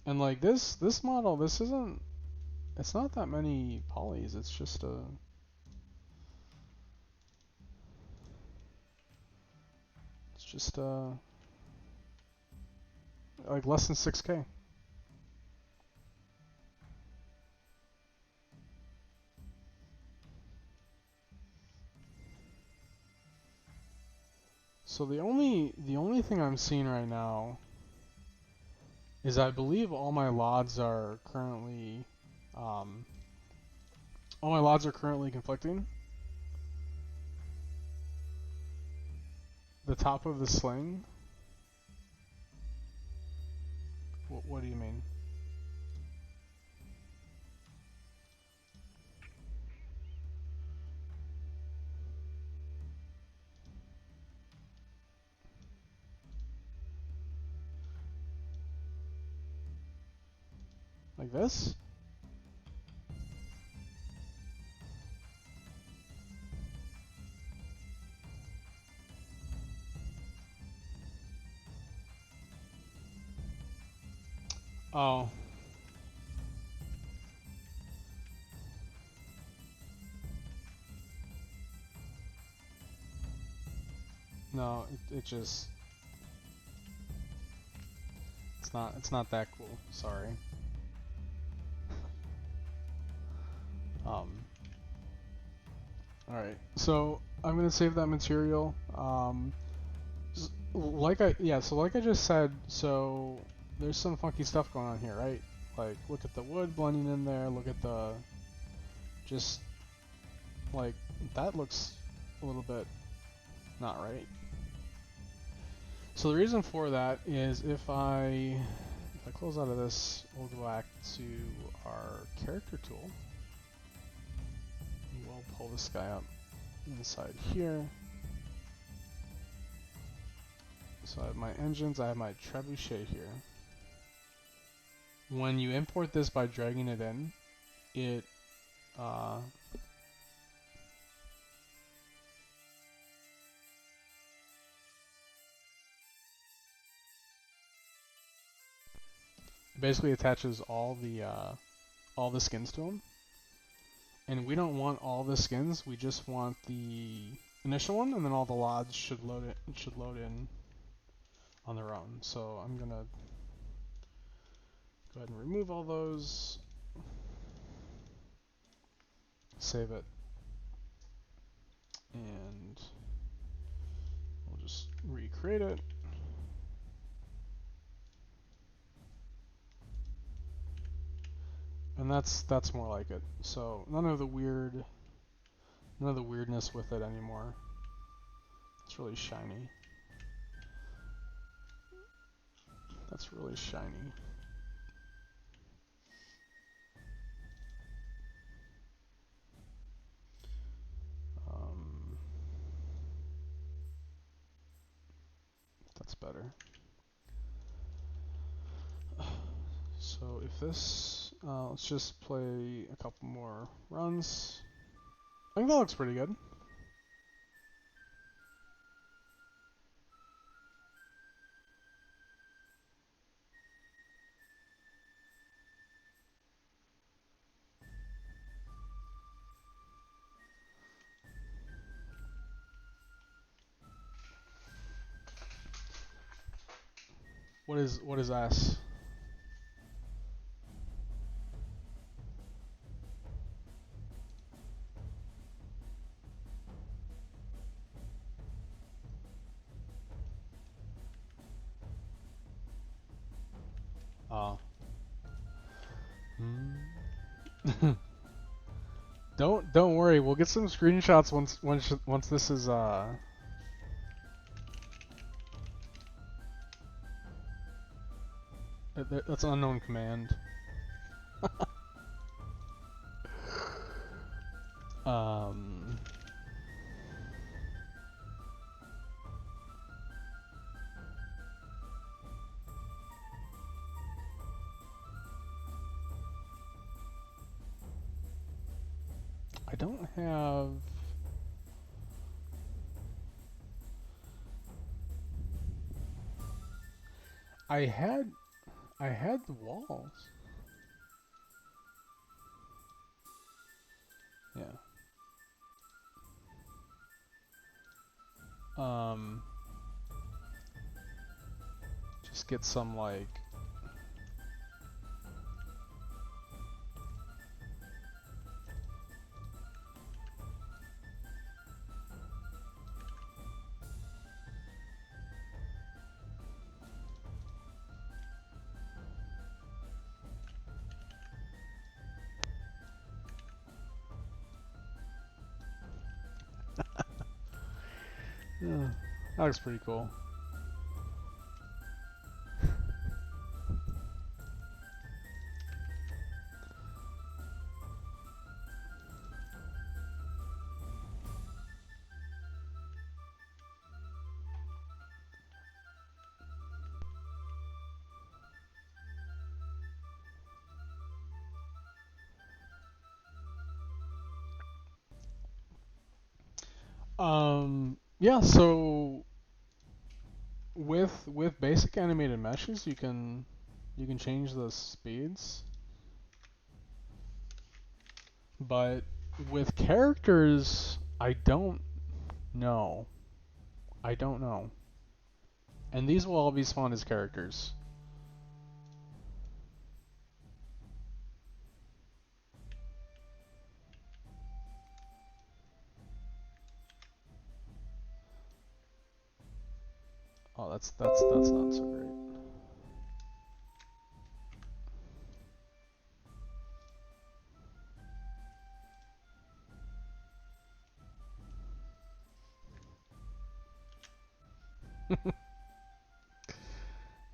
And like this model, it's not that many polys, it's just like less than 6K. So the only thing I'm seeing right now is I believe all my LODs are currently conflicting. The top of the sling? What do you mean? Like this? Oh. No, it just... It's not that cool, sorry. Alright, so I'm gonna save that material. Like I just said, so there's some funky stuff going on here, right? Like, look at the wood blending in there, look at the... Just, like, that looks a little bit not right. So the reason for that is if I close out of this. We'll go back to our character tool. We'll pull this guy up inside here. So I have my engines, I have my Trebuchet here. When you import this by dragging it in, it basically attaches all the skins to them. And we don't want all the skins, we just want the initial one, and then all the LODs should load in on their own. So I'm gonna go ahead and remove all those, save it, and we'll just recreate it. And that's more like it. So none of the weirdness with it anymore. It's really shiny. That's really shiny. That's better. So if this, let's just play a couple more runs. I think that looks pretty good. What is S? Don't worry, we'll get some screenshots once this is that's an unknown command. I don't have. I had the walls. Yeah. Just get some like. Yeah, that looks pretty cool. Yeah, so with basic animated meshes, you can change the speeds, but with characters, I don't know. I don't know. And these will all be spawned as characters. Oh, that's not so great.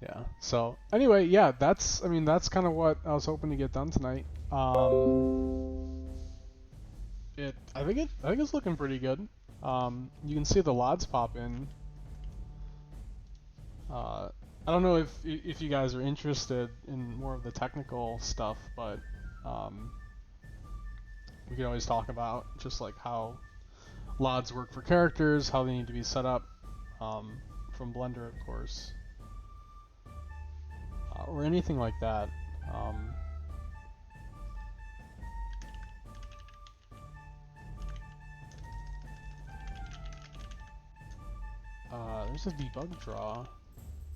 Yeah. So anyway, yeah, that's that's kind of what I was hoping to get done tonight. I think it's looking pretty good. You can see the LODs pop in. I don't know if you guys are interested in more of the technical stuff, but we can always talk about just like how LODs work for characters, how they need to be set up from Blender, of course, or anything like that. There's a debug draw.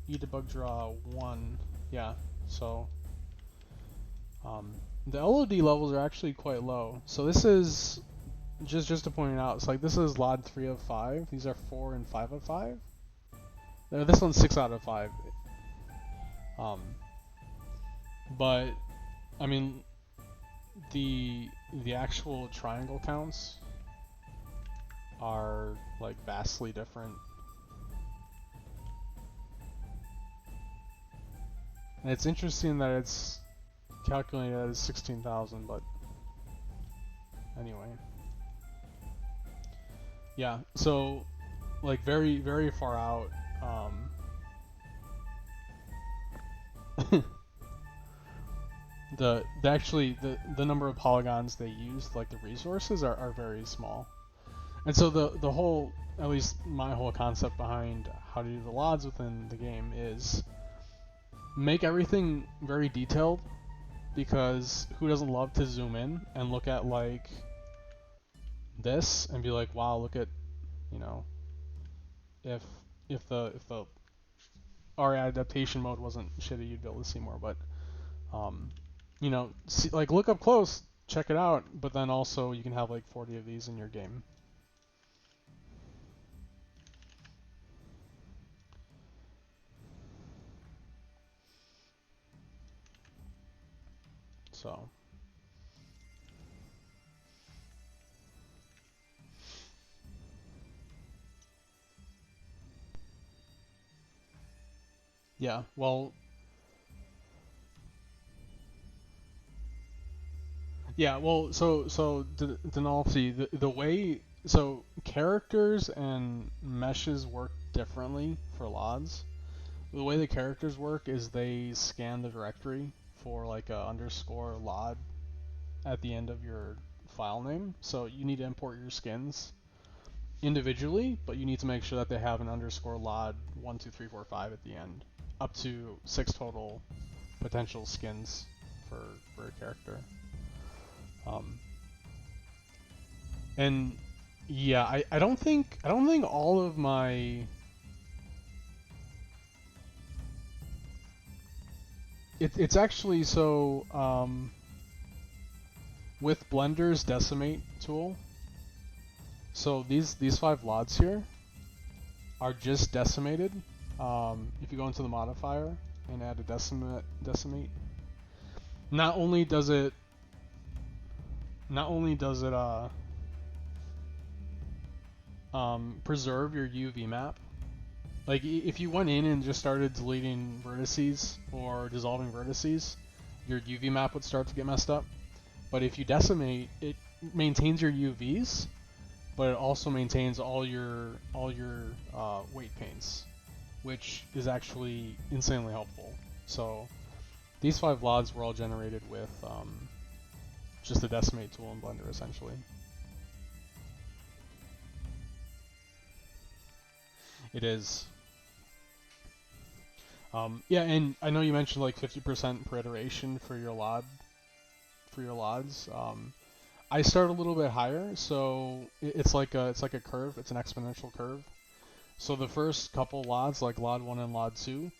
Debug draw 1. Yeah, so the LOD levels are actually quite low. So this is just to point it out. It's like this is LOD 3 of 5. These are 4 and 5 of 5. This one's 6 out of 5. But I mean the actual triangle counts are like vastly different. And it's interesting that it's calculated as 16,000, but anyway. Yeah, so like very, very far out. The number of polygons they use, like the resources, are very small. And so the whole, at least my whole concept behind how to do the LODs within the game is make everything very detailed, because who doesn't love to zoom in and look at like this and be like, wow, look at, you know, if the our adaptation mode wasn't shitty, you'd be able to see more. But you know, see, like look up close, check it out, but then also you can have like 40 of these in your game. So yeah, well, yeah, well, so Denalty, the way, so characters and meshes work differently for LODs. The way the characters work is they scan the directory for like a underscore LOD at the end of your file name. So you need to import your skins individually, but you need to make sure that they have an underscore LOD 1, 2, 3, 4, 5 at the end, up to 6 total potential skins for a character. And yeah, I don't think all of my it's actually so with Blender's Decimate tool. So these 5 LODs here are just decimated. If you go into the modifier and add a decimate, not only does it preserve your UV map. Like if you went in and just started deleting vertices or dissolving vertices, your UV map would start to get messed up. But if you decimate, it maintains your UVs, but it also maintains all your weight paints, which is actually insanely helpful. So these 5 LODs were all generated with just the Decimate tool in Blender, essentially. It is. Yeah, and I know you mentioned like 50% per iteration for your LODs. I start a little bit higher, so it's like a curve. It's an exponential curve. So the first couple LODs, like LOD 1 and LOD 2,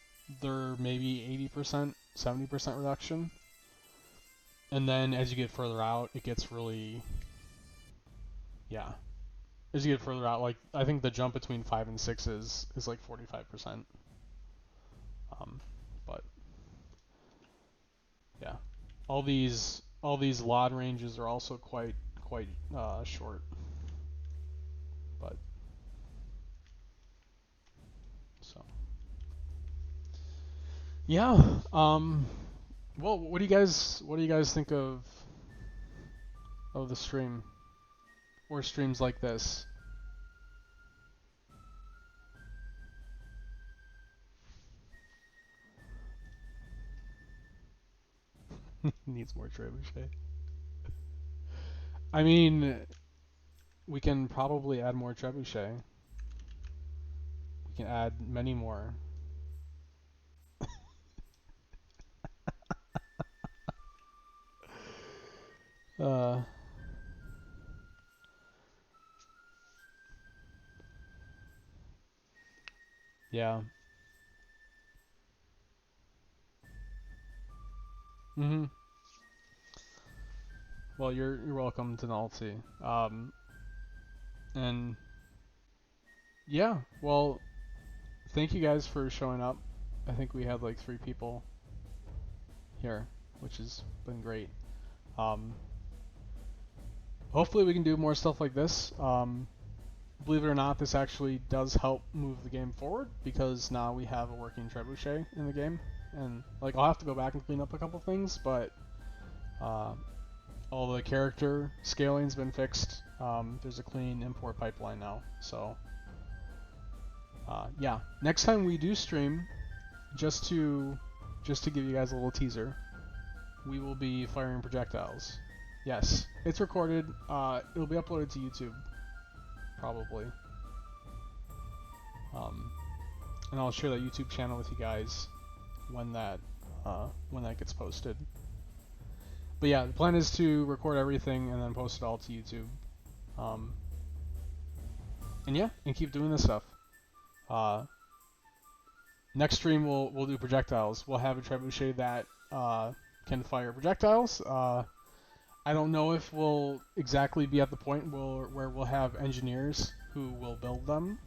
they're maybe 80%, 70% reduction. And then as you get further out, it gets really, yeah. As you get further out, like I think the jump between 5 and 6 is like 45%. But yeah, all these LOD ranges are also quite short. But so Yeah. Well, what do you guys think of the stream or streams like this? Needs more trebuchet. I mean, we can probably add more trebuchet. We can add many more. Uh, yeah. Mhm. Well, you're welcome to Nalty. And yeah. Well, thank you guys for showing up. I think we had like 3 people here, which has been great. Um, hopefully we can do more stuff like this. Believe it or not, this actually does help move the game forward because now we have a working trebuchet in the game, and like I'll have to go back and clean up a couple things, but uh, all the character scaling's been fixed. There's a clean import pipeline now, so yeah. Next time we do stream, just to give you guys a little teaser, we will be firing projectiles. Yes, it's recorded. It'll be uploaded to YouTube, probably. And I'll share that YouTube channel with you guys when that gets posted. But yeah, the plan is to record everything and then post it all to YouTube. And yeah, and keep doing this stuff. Next stream we'll do projectiles. We'll have a trebuchet that can fire projectiles. I don't know if we'll exactly be at the point where we'll have engineers who will build them,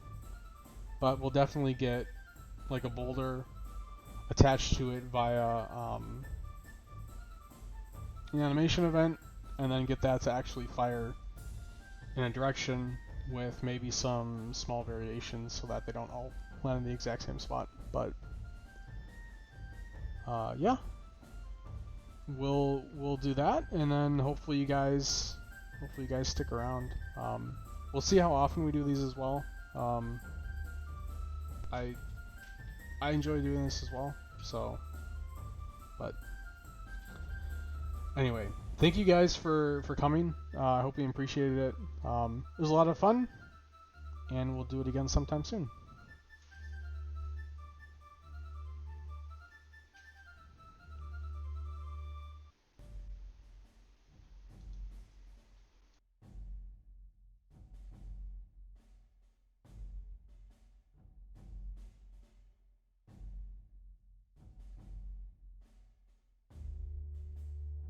but we'll definitely get like a boulder attached to it via an animation event, and then get that to actually fire in a direction with maybe some small variations so that they don't all land in the exact same spot. But yeah, we'll do that, and then hopefully you guys stick around. We'll see how often we do these as well. I enjoy doing this as well. So, but anyway, thank you guys for coming. I hope you appreciated it. It was a lot of fun, and we'll do it again sometime soon.